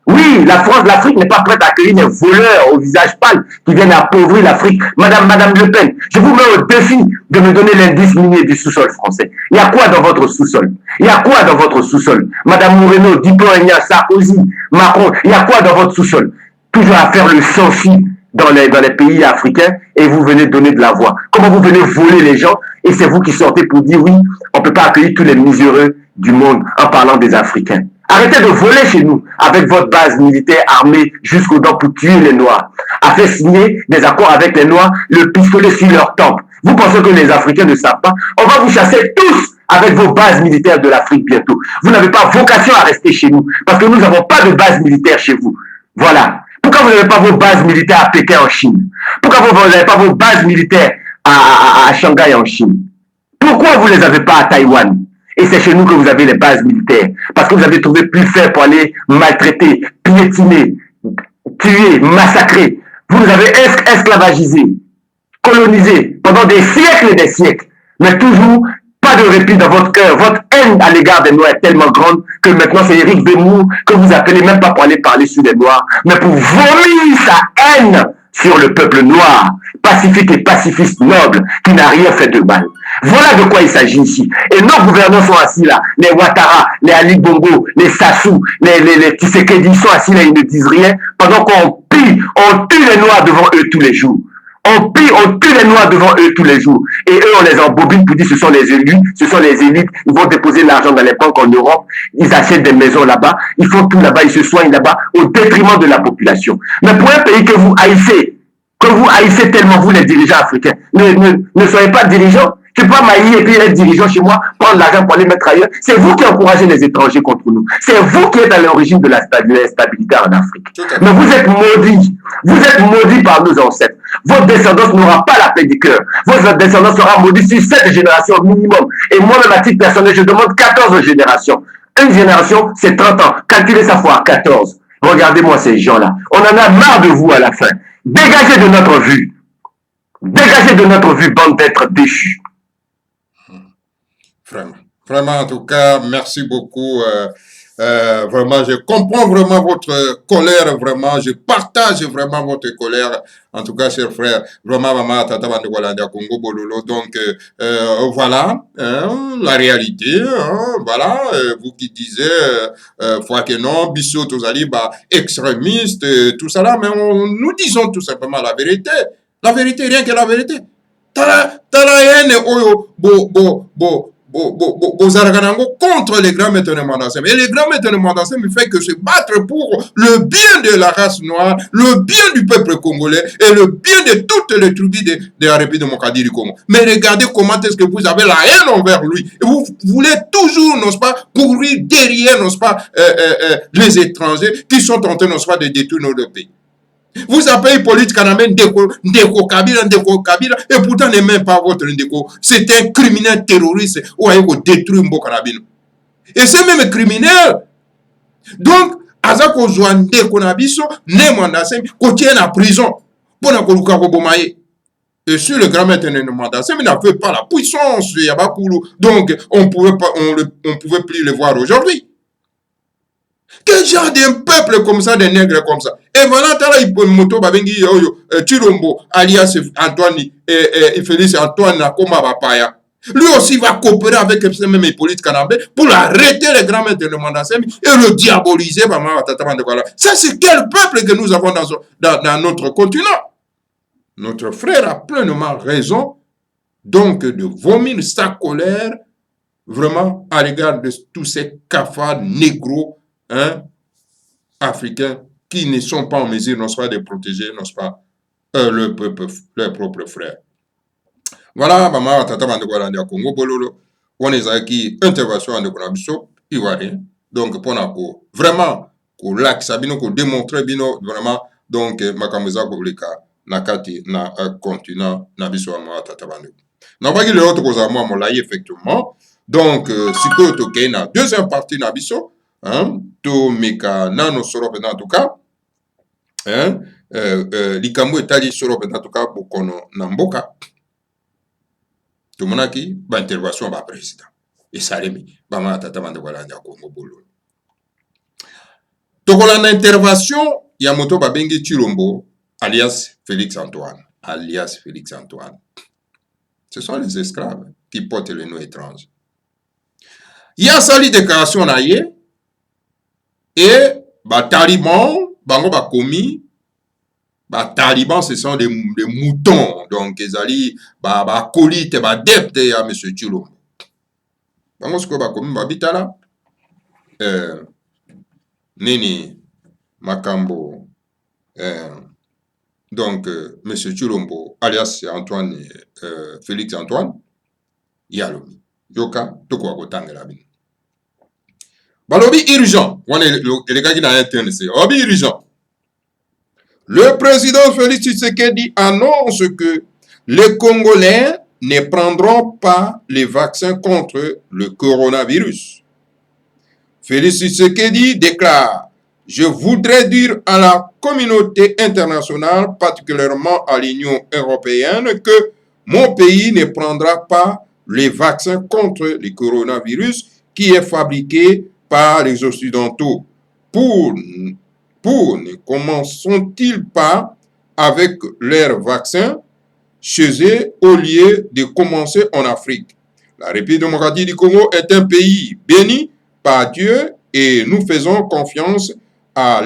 Speaker 4: Oui, l'Afrique n'est pas prête à accueillir les voleurs au visage pâle qui viennent appauvrir l'Afrique. Madame Le Pen, je vous mets au défi de me donner l'indice minier du sous-sol français. Il y a quoi dans votre sous-sol? Il y a quoi dans votre sous-sol? Madame Moreno, Dupont-Aignan, Sarkozy, Macron, il y a quoi dans votre sous-sol? Toujours à faire le sans-fi dans les pays africains et vous venez donner de la voix. Comment vous venez voler les gens et c'est vous qui sortez pour dire oui, on ne peut pas accueillir tous les miséreux du monde en parlant des Africains. Arrêtez de voler chez nous avec votre base militaire armée jusqu'aux dents pour tuer les Noirs. A fait signer des accords avec les Noirs, le pistolet sur leur tempe. Vous pensez que les Africains ne savent pas? On va vous chasser tous avec vos bases militaires de l'Afrique bientôt. Vous n'avez pas vocation à rester chez nous parce que nous n'avons pas de base militaire chez vous. Voilà. Pourquoi vous n'avez pas vos bases militaires à Pékin en Chine? Pourquoi vous n'avez pas vos bases militaires à Shanghai en Chine? Pourquoi vous ne les avez pas à Taïwan? Et c'est chez nous que vous avez les bases militaires. Parce que vous avez trouvé plus faire pour aller maltraiter, piétiner, tuer, massacrer. Vous nous avez esclavagisés, colonisés pendant des siècles et des siècles. Mais toujours pas de répit dans votre cœur. Votre haine à l'égard des Noirs est tellement grande que maintenant c'est Éric Zemmour que vous appelez même pas pour aller parler sur les Noirs, mais pour vomir sa haine sur le peuple noir, pacifique et pacifiste noble, qui n'a rien fait de mal. Voilà de quoi il s'agit ici. Et nos gouvernants sont assis là. Les Ouattara, les Ali Bongo, les Sassou, les Tshisekedi sont assis là, ils ne disent rien, pendant qu'on pille, on tue les Noirs devant eux tous les jours. On tue les Noirs devant eux tous les jours. Et eux, on les embobine pour dire ce sont les élus, ce sont les élites. Ils vont déposer l'argent dans les banques en Europe. Ils achètent des maisons là-bas. Ils font tout là-bas. Ils se soignent là-bas au détriment de la population. Mais pour un pays que vous haïssez tellement, vous les dirigeants africains, ne soyez pas dirigeants. Tu peux pas mailler et puis être dirigeant chez moi, prendre l'argent pour aller mettre ailleurs. C'est vous qui encouragez les étrangers contre nous. C'est vous qui êtes à l'origine de l'instabilité en Afrique. Mais vous êtes maudits. Vous êtes maudits par nos ancêtres. Votre descendance n'aura pas la paix du cœur. Votre descendance sera maudite sur 7 générations minimum. Et moi-même, à titre personnel, je demande 14 générations. Une génération, c'est 30 ans. Calculez ça fois 14. Regardez-moi ces gens-là. On en a marre de vous à la fin. Dégagez de notre vue. Dégagez de notre vue, bande d'êtres déchus.
Speaker 3: Vraiment, en tout cas, merci beaucoup. Vraiment, je comprends vraiment votre colère, vraiment, je partage vraiment votre colère. En tout cas, chers frères, vraiment, maman, tata, Congo, Bololo. Donc, voilà, la réalité, voilà, vous qui disiez, fois que non, Bissot, Tozali, extrémiste, tout ça là, mais nous disons tout simplement la vérité. La vérité, rien que la vérité. Tala haine, contre les grands maîtres de Mandassem. Et les grands maîtres de Mandassem ne fait que se battre pour le bien de la race noire, le bien du peuple congolais et le bien de toutes les tribus de la République démocratique du Congo. Mais regardez comment est-ce que vous avez la haine envers lui. Et vous voulez toujours, n'est-ce pas, courir derrière, n'est-ce pas, les étrangers qui sont en train, n'est-ce pas, de détruire notre pays. Vous appelez Hippolyte Kanamé Ndeko Kabila, et pourtant n'est même pas votre Ndeko. C'est un criminel terroriste ou à détruire Mboka Nabino. Et c'est même criminel. Donc, Azako Ndeko Nabiso, ne Mandassem, qu'on tienne à prison. Pour la Koluka Bomaye. Et sur le grand maître de Mandassem, il n'avait pas la puissance. Donc, on pouvait plus le voir aujourd'hui. Quel genre d'un peuple comme ça, des nègres comme ça? Et voilà, Moto Babengi Chirombo, alias Antoine, et Félix Antoine Nakoma Bapaya. Lui aussi va coopérer avec ce même Hippolyte Kanambe pour arrêter les grands maîtres de Mandassem et le diaboliser. Ça, c'est quel peuple que nous avons dans, dans notre continent? Notre frère a pleinement raison, donc, de vomir sa colère vraiment à l'égard de tous ces cafards négros hein, africains qui ne sont pas en mesure, n'est-ce pas, de protéger, n'est-ce pas, leur propre frère. Voilà, maman, tata bande quoi dans Congo bololo, on est qui intervention en économie ivoirien. Donc pour ko vraiment ko lac sabino ko démontrer bino vraiment donc makamuza ko leka nakati na continent na biso ma tata bande. Na ba le autre cosa moi mon laï effectivement. Donc siko to na deuxième partie na biso hein to meka nano soro en tout cas hein likambo etali soro en tout cas bokono na mboka. Tumonaki ba intervention ba président et salemi ba ma tata bande ko landa Congo bololo. Tokolanda intervention ya moto babengi Chilombo alias Félix Antoine. Alias Félix Antoine. Ce sont les esclaves qui portent les noms étranges. Il y a sali déclaration na ye et ba taliban bango ba komi ba taliban ce sont des moutons donc ezali ba acolyte ba adepte ya monsieur Chilombo. Bango siko ba komi ba bitala nini makambo donc monsieur Chilombo alias Antoine Félix Antoine yalobi yoka toko kotangela bino balobi urgent wana elekaki na interne c'est obi urgent. Le président Félix Tshisekedi annonce que les Congolais ne prendront pas les vaccins contre le coronavirus. Félix Tshisekedi déclare: je voudrais dire à la communauté internationale, particulièrement à l'Union européenne, que mon pays ne prendra pas les vaccins contre le coronavirus qui est fabriqué par les Occidentaux. Pour ne commenceront-ils pas avec leurs vaccins chez eux au lieu de commencer en Afrique? La République démocratique du Congo est un pays béni par Dieu et nous faisons confiance à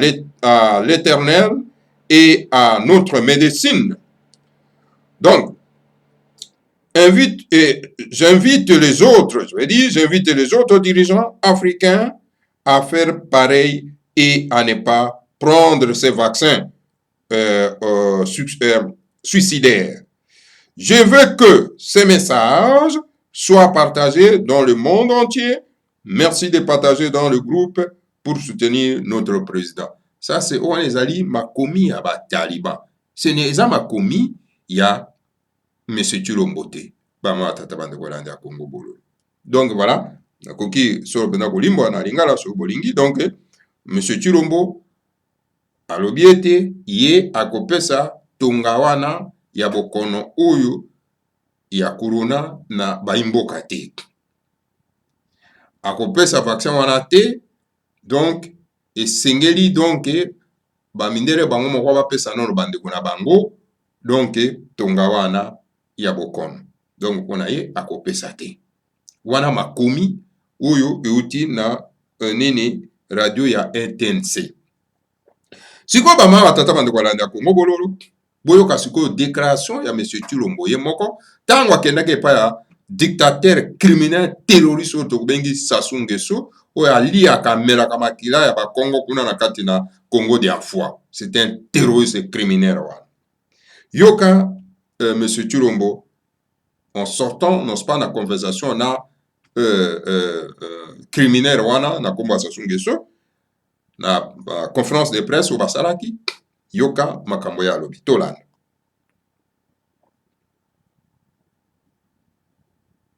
Speaker 3: l'Éternel et à notre médecine. Donc, j'invite les autres dirigeants africains à faire pareil et à ne pas prendre ces vaccins suicidaires. Je veux que ces messages soient partagés dans le monde entier. Merci de partager dans le groupe pour soutenir notre président. Ça, c'est Ouanezali Makomi à Taliban. Ce n'est pas Makomi, il y a M. Chilombo. Donc voilà, Nakoki Sorobena Kolimbo na Lingala Sobolingi. Donc, M. Chilombo, alobiete, ye akopesa Tongawana ya bokono oyo ya corona na baimboka te. Akopesa vaccin wana te, donc esengeli donc bamindele bango moko bapesa nono bandeko na bango, donc tonga wana ya bokono. Donc wana ye akopesa te. Wana makomi oyo euti na nini radio ya RTNC. Siko bama batata bandeko landa Congo bololo. Boyoka siko déclaration ya monsieur Chilombo ye moko tango akendaki epai ya dictateur criminel terroriste oyo tobengi Sassou Nguesso oyo aliaka amelaka makila ya bakongo kuna na kati na Congo d'Ivoire. C'est un terroriste criminel wana. Yoka monsieur Chilombo en sortant n'est-ce pas na conversation na criminel wana na kombo Sassou Nguesso na conférence de presse au basalaki yoka makambo ya lobi tolanda.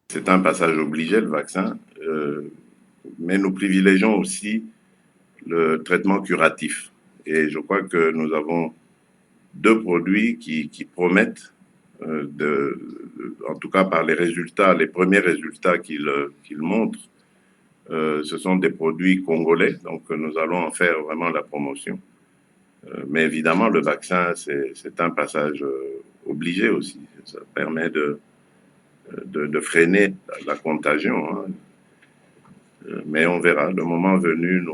Speaker 5: C'est un passage obligé, le vaccin, mais nous privilégions aussi le traitement curatif. Et je crois que nous avons deux produits qui promettent, en tout cas par les résultats, les premiers résultats qu'ils montrent, ce sont des produits congolais, donc nous allons en faire vraiment la promotion. Mais évidemment, le vaccin, c'est un passage obligé aussi. Ça permet de freiner la contagion. Hein. Mais on verra. Le moment venu,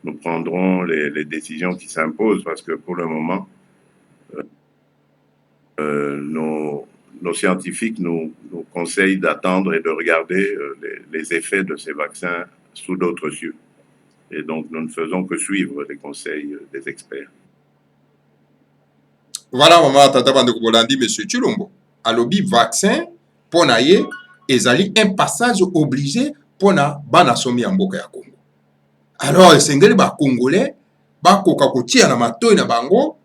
Speaker 5: nous prendrons les décisions qui s'imposent parce que pour le moment, nos scientifiques nous conseillent d'attendre et de regarder les effets de ces vaccins sous d'autres yeux. Et donc, nous ne faisons que suivre les conseils des experts.
Speaker 3: Voilà, maman, tata bandeko bolandi, monsieur Chilombo. Alobi vaccin, pour naye, ezali un passage obligé pour na bana somi ya mboka ya Congo. Alors, esengeli ba Congolais, ba koka kotia na matoi na bango,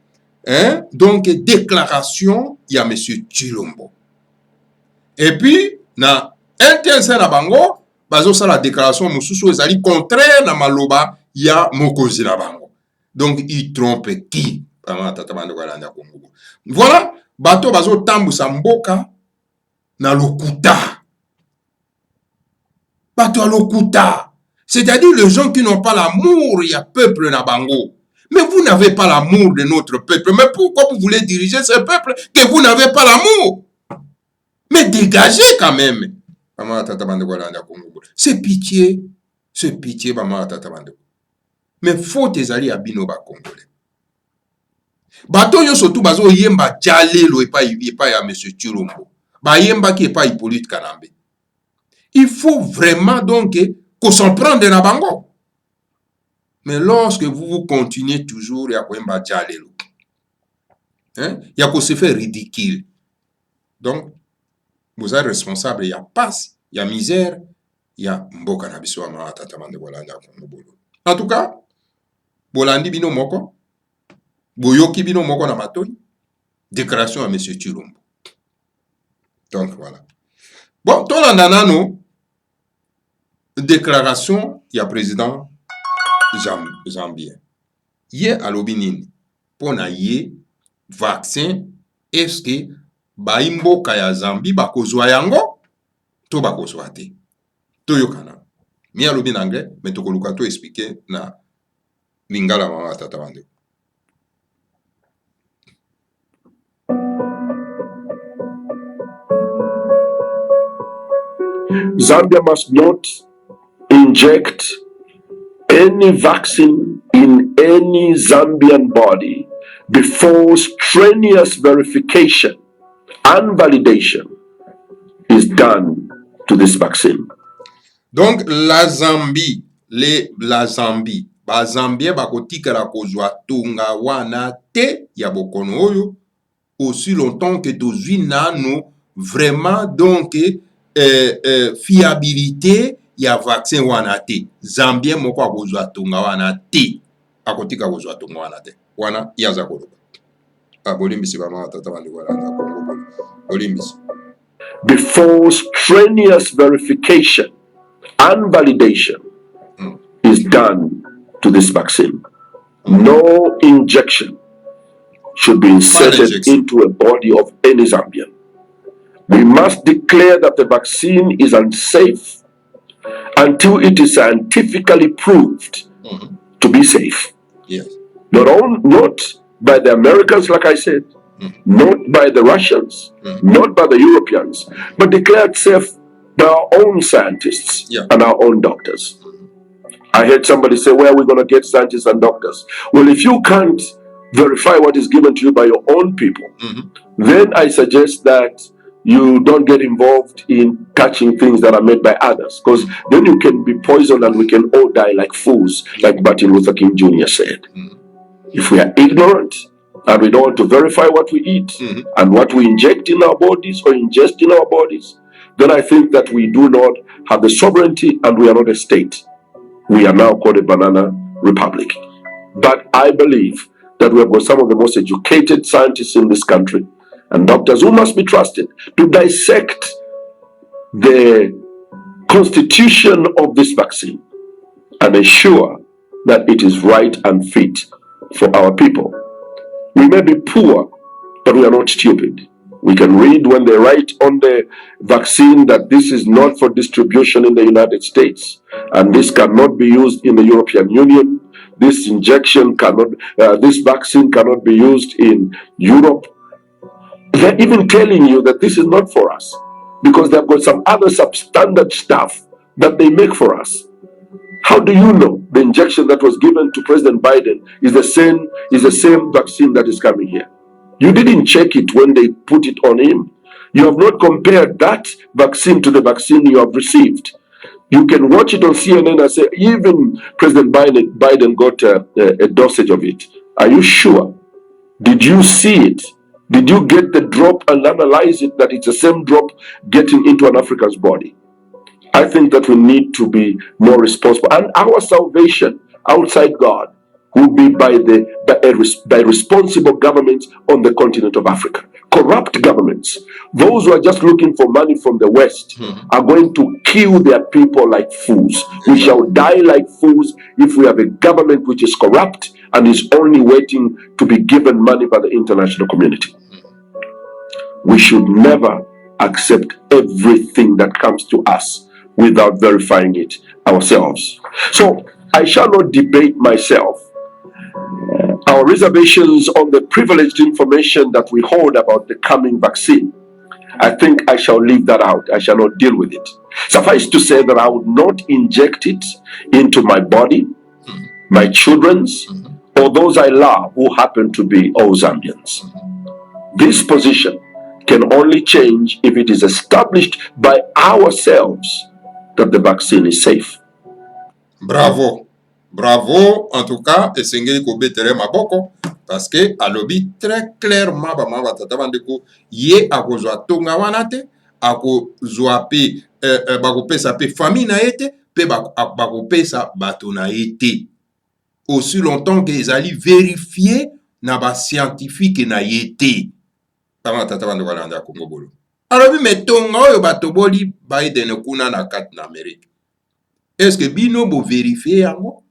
Speaker 3: hein? Donc, déclaration, il y a monsieur Chilombo. Et puis, na intéressé na bango, bazo sa la déclaration, mosusu ezali contraire na maloba, ya mokozi na bango. Donc, il trompe qui? Voilà, bato bazo tambusa mboka na lokuta. Bato à lokuta. C'est-à-dire les gens qui n'ont pas l'amour, il y a peuple na bango. Mais vous n'avez pas l'amour de notre peuple. Mais pourquoi vous voulez diriger ce peuple que vous n'avez pas l'amour? Mais dégagez quand même. C'est pitié, maman tata bandeko. Mais faut ezali ya bino ba Congolais. Bato yo surtout bazo yemba jalelo epa ya monsieur Chilombo. Ba yemba ki epa Hippolyte Kanambe. Il faut vraiment donc qu'on s'en prenne de la bango. Mais lorsque vous continuez toujours ya yemba jalelo, hein, ya ko se faire ridicule. Donc vous êtes responsable, il y a passe, il y a misère, il y a mboka na biso ma tata mande bolanda ko. En tout cas, bolandi bino moko boyoki bino moko na matoi, déclaration à monsieur Chilombo. Donc voilà. Bon, ton nanano, déclaration, il y a président Zambien. Ye alobi nini, pona ye vaccin, est-ce que baimbo kaya Zambi bakozwa yango, to bakozwa te. To yokana. Mi alobi na anglais, mais to koluka to expliquer na lingala mama tata bande.
Speaker 6: Zambia must not inject any vaccine in any Zambian body before strenuous verification and validation is done to this vaccine.
Speaker 3: Donc, la Zambie, ba Zambien bakotika la kozwa tunga wana te ya bokono oyo aussi longtemps que tozwi nano vraiment donc fiabilité ya vaccin wana te. Zambien moko akozwa tunga wana te. Akotika kozwa tunga wana te. Wana yaza koloba. Bolimbisi ba mama tata bandi wala na Congo. Bolimbisi.
Speaker 6: Before strenuous verification and validation is done to this vaccine, no injection should be inserted into a body of any Zambian. We must declare that the vaccine is unsafe until it is scientifically proved to be safe.
Speaker 3: Yes.
Speaker 6: Not by the Americans, like I said, not by the Russians, not by the Europeans, but declared safe by our own scientists and our own doctors. I heard somebody say, where are we going to get scientists and doctors? Well, if you can't verify what is given to you by your own people, then I suggest that you don't get involved in touching things that are made by others, because then you can be poisoned and we can all die like fools, like Martin Luther King Jr. said. If we are ignorant and we don't want to verify what we eat and what we inject in our bodies or ingest in our bodies, then I think that we do not have the sovereignty and we are not a state. We are now called a banana republic. But I believe that we have got some of the most educated scientists in this country and doctors who must be trusted to dissect the constitution of this vaccine and ensure that it is right and fit for our people. We may be poor, but we are not stupid. We can read when they write on the vaccine that this is not for distribution in the United States and this cannot be used in the European Union. This injection cannot, this vaccine cannot be used in Europe. They're even telling you that this is not for us because they've got some other substandard stuff that they make for us. How do you know the injection that was given to President Biden is the same vaccine that is coming here? You didn't check it when they put it on him. You have not compared that vaccine to the vaccine you have received. You can watch it on CNN and say, even President Biden got a dosage of it. Are you sure? Did you see it? Did you get the drop and analyze it that it's the same drop getting into an African's body? I think that we need to be more responsible. And our salvation outside God will be by responsible governments on the continent of Africa. Corrupt governments, those who are just looking for money from the West, are going to kill their people like fools. We shall die like fools if we have a government which is corrupt and is only waiting to be given money by the international community. We should never accept everything that comes to us without verifying it ourselves. So I shall not debate myself our reservations on the privileged information that we hold about the coming vaccine. I think I shall leave that out. I shall not deal with it. Suffice to say that I would not inject it into my body, my children's, or those I love who happen to be all Zambians. This position can only change if it is established by ourselves that the vaccine is safe.
Speaker 3: Bravo. Bravo, en tout cas, et sengeli ko betere maboko, parce que alobi très clairement ba mama tata bandeko ye akozwa tonga wanate, akozwa pe bakopesa pe famille na ete, pe bakopesa bato na ete. Aussi longtemps que ezali vérifié na ba scientifique na yete. Tama tata bandeko balanda Congo bolo. Alobi metonga oyo bato boli Biden kuna na kati na Amerique. Est-ce que bino bo vérifier yango?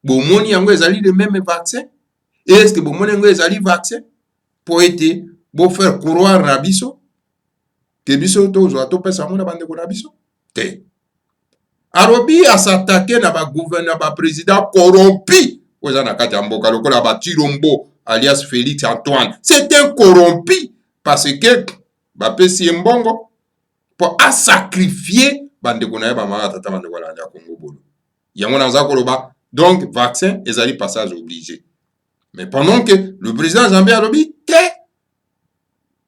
Speaker 3: Bomoni yango ezali le même vaccin? Est-ce que bomoni yango ezali vaccin? Po ete bo faire croire na biso que biso tozwa topesa yango na bandeko na biso? Te. Arobi a s'attaquer na ba gouverneur ba président corrompu. Oza na kati ya mboka lokola ba Chilombo alias Félix Antoine. C'est un corrompu parce que ba pesi mbongo pour a sacrifier bandeko na ba mama tata bandeko la ya Congo bolo. Yango na za koloba. Donc, vaccin, ezali passage obligé. Mais pendant que le président Zambien a lobby,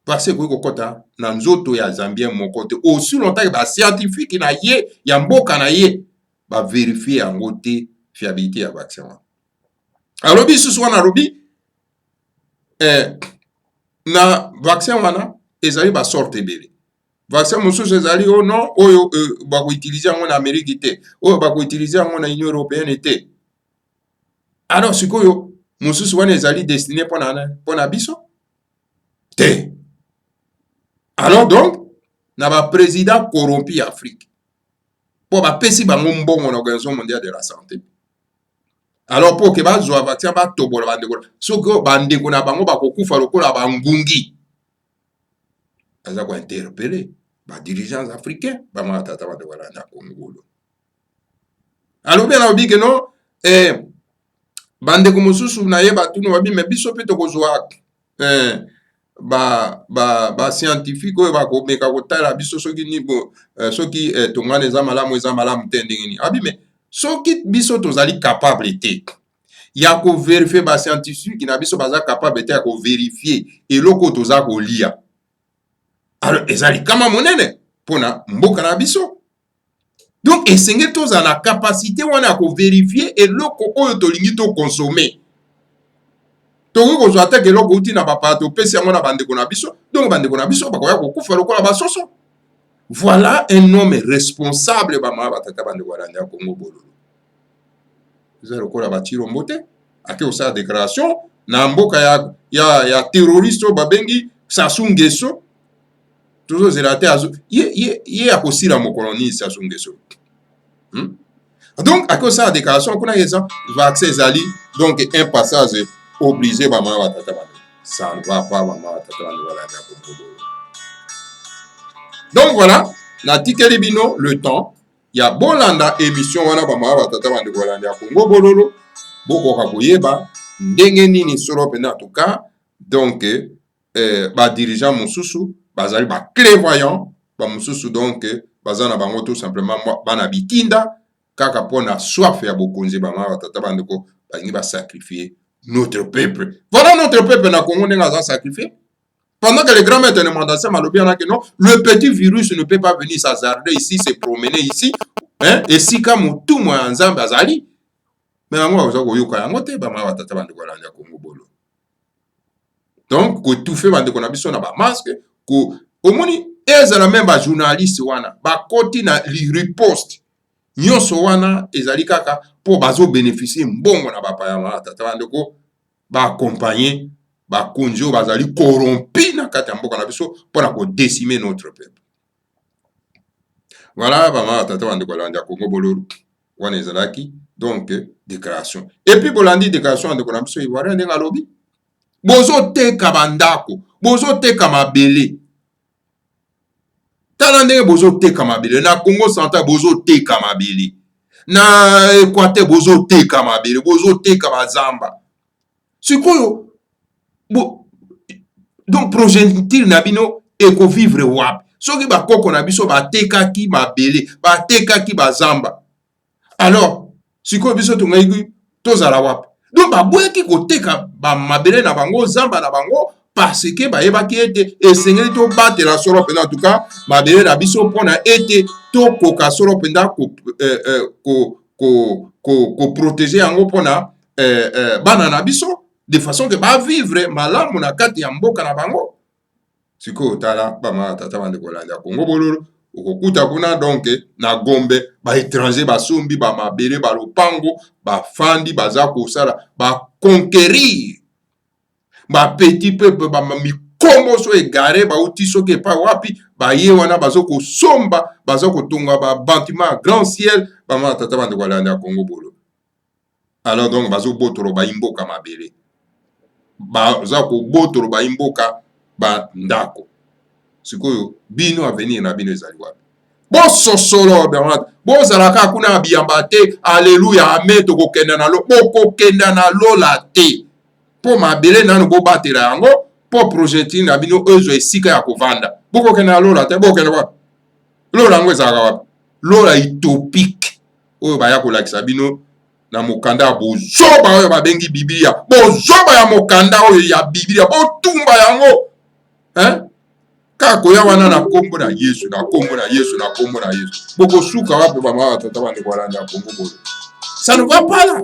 Speaker 3: parce que kokota na nzoto ya Zambien mon côté aussi longtemps que ba scientifique na ye ya mboka na ye ba vérifier yango te fiabilité ya vaccin. Alors bi susu wana lobby na vaccin wana ezali ba sorte bele. Vaccin mosusu ezali o non oyo ba ko utiliser en Amérique te, oyo ba ko utiliser en Union européenne te. Alors sikoyo mosusu wana ezali destiné pona biso te. Alors donc na ba président corrompu Afrique po ba pesi bango mbongo na Organisation mondiale de la santé. Alors pour que bazwa vaccin ba tobola bandeko soko bandeko na bango bakokufa lokola bangungi aza ko interpeller ba dirigeants africains ba matata ba de wala na Congo. Alors bien obi que non bandeko mosusu na ye batunu babi me biso pe tokozwa ba scientifique oyo bakomeka kotala biso soki nibo soki tongana eza malamu te ndenge nini abi me soki biso tozali capable te ya ko vérifier ba scientifique na biso baza capable te ya ko vérifier eloko toza kolia. Alors ezali kama monene pona mboka na biso. Donc, esenge toza na capacité wana ko vérifier eloko oyo tolingi to consommer. Toko ko zwa te eloko uti na papa to pesi yango na bandeko na biso. Donc bandeko na biso bakoya ko kufa lokola basoso. Voilà un homme responsable ba ma batata bandeko balanda Congo bololo. Zero lokola ba Chilombo te ake osala déclaration na mboka ya terroriste babengi Sassou Nguesso. Toujours zélate azo ye akosila mokoloni Sassou Nguesso. Donc à cause de la déclaration on a raison vaccin ezali donc un passage obligé ba mama batata bana ça ne va pas mama batata bana wala na Congo. Donc voilà na tikeli bino le temps il y a bolanda émission wana ba mama batata bana wala na Congo bololo boko ka koyeba ndenge nini solo pena en tout cas donc ba dirigeant mosusu bazali ba clairvoyant ba mosusu donc bazana bango tout simplement bana bikinda kaka pona soif ya bokonzi ba mama batata bandeko balingi ba sacrifier notre peuple. Voilà notre peuple na Congo ndenga za sacrifier. Pendant que les grands maîtres de Mandassem a que non, le petit virus ne peut pas venir s'hasarder ici, se promener ici. Hein? Et si comme tout moi en Zambie azali, mais moi vous avez yoka yangote, ba ma tata bande kwa lanja Congo bolo. Donc ko tout fait bande kona biso na ba masque, ko omoni ezala même ba journaliste wana, ba koti na li riposte. Nyonso wana ezali kaka pour bazo bénéficier mbongo na ba pa ya ma tata bande ko ba accompagner ba konjo bazali corrompi na kati ya mboka na biso pona ko décimer notre peuple. Voilà, ba tata bande kwa lanja Congo bolo. Wana ezalaki donc déclaration. Et puis bolandi déclaration de kona biso ivoirien ndenga lobi. Bozo teka bandako, bozo teka mabele. Tala ndenge bozo teka mabele na Congo central bozo teka mabele. Na Équateur bozo teka mabele, bozo teka bazamba. Sikoyo donc progeniture na bino eko vivre wapi. Soki ba koko na biso ba teka ki mabele, ba teka ki bazamba. Alors, sikoyo biso tungai tozala wapi. Donc ba boyaki koteka ba mabele na bango zamba na bango parce que ba yebaki ete esengeli to batela solo pena en tout cas mabele na biso pona ete to koka solo pena ko protéger yango pona bana na biso de façon que ba vivre malamu na kati ya mboka na bango. Sikoyo tala ba ma tata bande kolanda Congo bololo okokuta kuna donc na Gombe ba étranger basombi ba mabele ba lopango ba fandi baza kosala ba conquérir ba petit peuple ba mikombo so égaré ba uti soki pa wapi ba ye wana bazo ko somba bazo ko tonga ba bâtiment grand ciel ba ma tata bande kolanda Congo bolo. Alors donc bazo botoro ba imboka mabele baza ko botoro ba imboka ba ndako. Sikoyo bino avenir na bino ezali wapi. Bo sosolo bernard bo zalaka kuna biyamba te alleluya amen to kokenda na lo boko kenda na lola te po mabele nanu bo batela yango po projetine na bino ezo esika ya kovanda boko kenda na lola te boko kenda wapi lola ngo ezalaka wapi lola utopique oyo baya kolakisa bino na mokanda bozoba oyo babengi Biblia bozoba ya mokanda oyo ya Biblia botumba yango hein kako ya wana na kombo na Yesu na kombo na Yesu na kombo na Yesu boko suka wapi ba mama tata bande kwa landa Congo bolo ça ne va pas là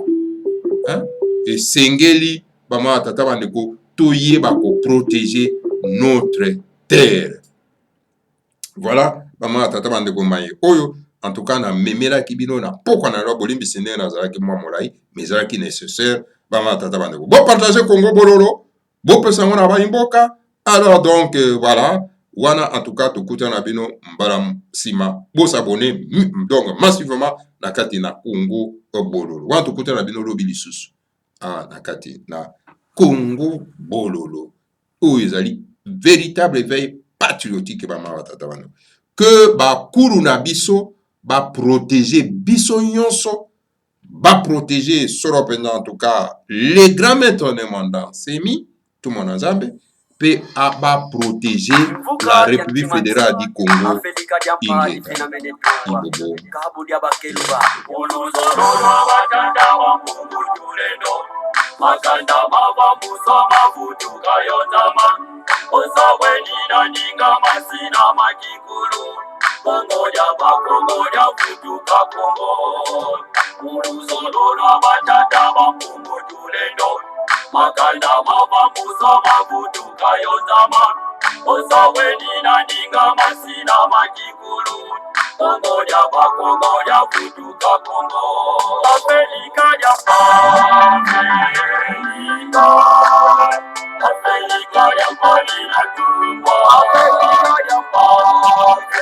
Speaker 3: hein et sengeli ba mama tata bande ko toye ba ko protéger notre terre. Voilà ba mama tata bande ko maye oyo en tout cas na memela kibino na poko na ro bolimbi sene na zalaki mwa molai mais zalaki nécessaire ba mama tata bande ko bo partager Congo bololo bo pesa ngona ba imboka. Alors donc voilà wana en tout cas tokuta na bino mbala sima bo s'abonner donc massivement na kati na Congo bololo wana tokuta na bino lobi lisusu na kati na Congo bololo oyo ezali véritable éveil patriotique ba mama tata bana que ba kuru na biso ba protéger biso nyonso ba protéger solo pendant en tout cas les grands maîtres de mandant semi tout mon ensemble peut aba protéger la République fédérale du Congo.
Speaker 1: Makanda mava musa mavutu kayotama Osawe nina ninga masina makikulu Kongoja pa kongoja futuka Kongo Uruzolora batata bampungu tulendo Makanda mava musa mavutu kayotama Osawe nina ninga masina makikulu Kongoja pa kongoja futuka Kongo Afrika ya Afrika ya mbali na tumbo Afrika ya mbali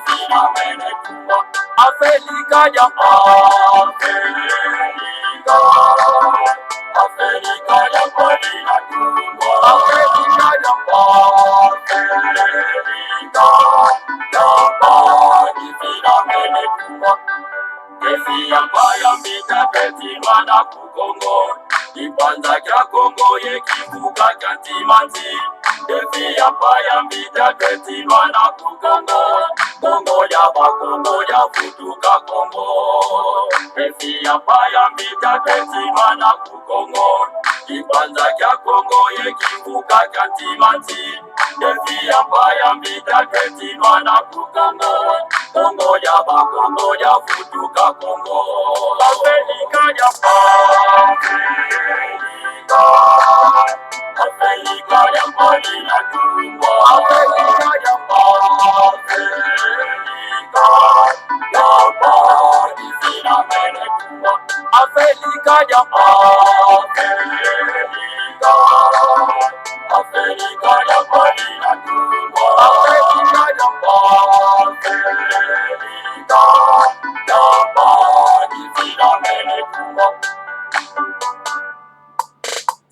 Speaker 1: sina mene tumbo Afrika ya Afrika ya mbali na tumbo Afrika ya mbali sina mene tumbo Kesi ambayo mitapetirwa ku Kongo Kibanza kya Kongo ye kivuka kya Timanzi Efi ya paya mbita keti mana kukongo. Kongo ya bakongo ya futuka Kongo. Efi ya paya mbita keti mana kukongo. Kibanza kya Kongo ye kivuka kya timanti. Efi ya paya mbita keti mana kukongo. Kongo ya bakongo ya futuka Kongo. Afrika ya Afrika ya pali na tumbo. Afrika ya Afrika ya pali sina mene tumbo. Afrika ya Afrika ya pali na tumbo. Afrika ya pali sina mene tumbo.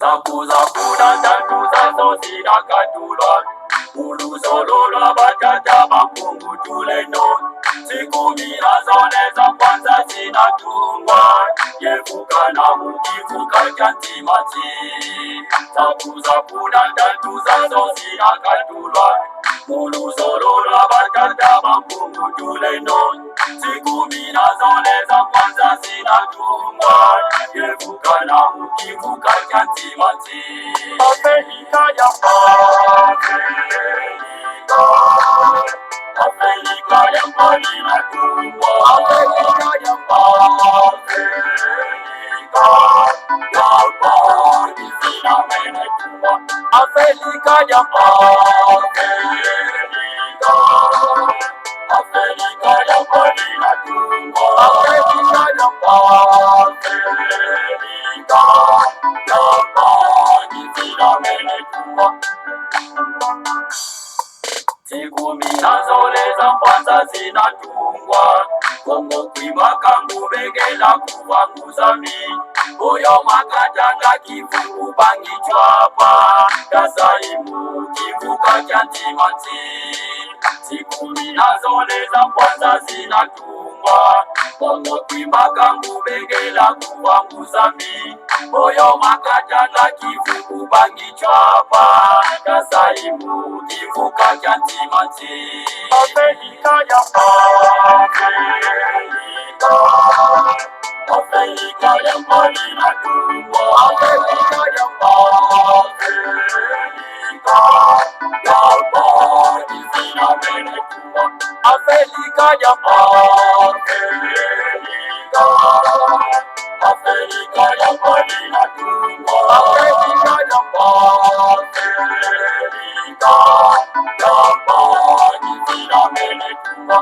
Speaker 1: Zakuzakuna tatuza zosina katulwa. Ulusolola batata makungu tuleno. Sikumi azoneza kwanza zinatungwa. Yevuka na mukivuka kantimati. Zakuzakuna tatuza zosina katulwa. Ulusolola batata makungu tuleno. Sikumi azoneza kwanza zinatungwa. Yevuka na mukivuka kantimati. Afrika ya Afrika ya pali na tumbo. Afrika ya pali sina mene tumbo. Afrika ya Afrika ya pali na tumbo. Afrika ya pali sina mene tumbo. Sikumi nazoleza kwanza zinatungwa. Kongo kwimaka ngubegela kuvanguzami. Oyo makatanga kivuku bangichwapa. Kasaimu kivuka kyantimanti. Sikumi nazoleza kwanza zinatungwa. Kongo kwimaka ngubegela kuvanguzami. Oyo makatanga kivuku bangichwapa. Kasaimu kivuka kyantimanti. Afrika ya Afrika ya pali na tumbo. Afrika ya pali sina mene tumbo. Afrika ya Afrika ya pali na tumbo. Afrika ya pali sina mene tumbo.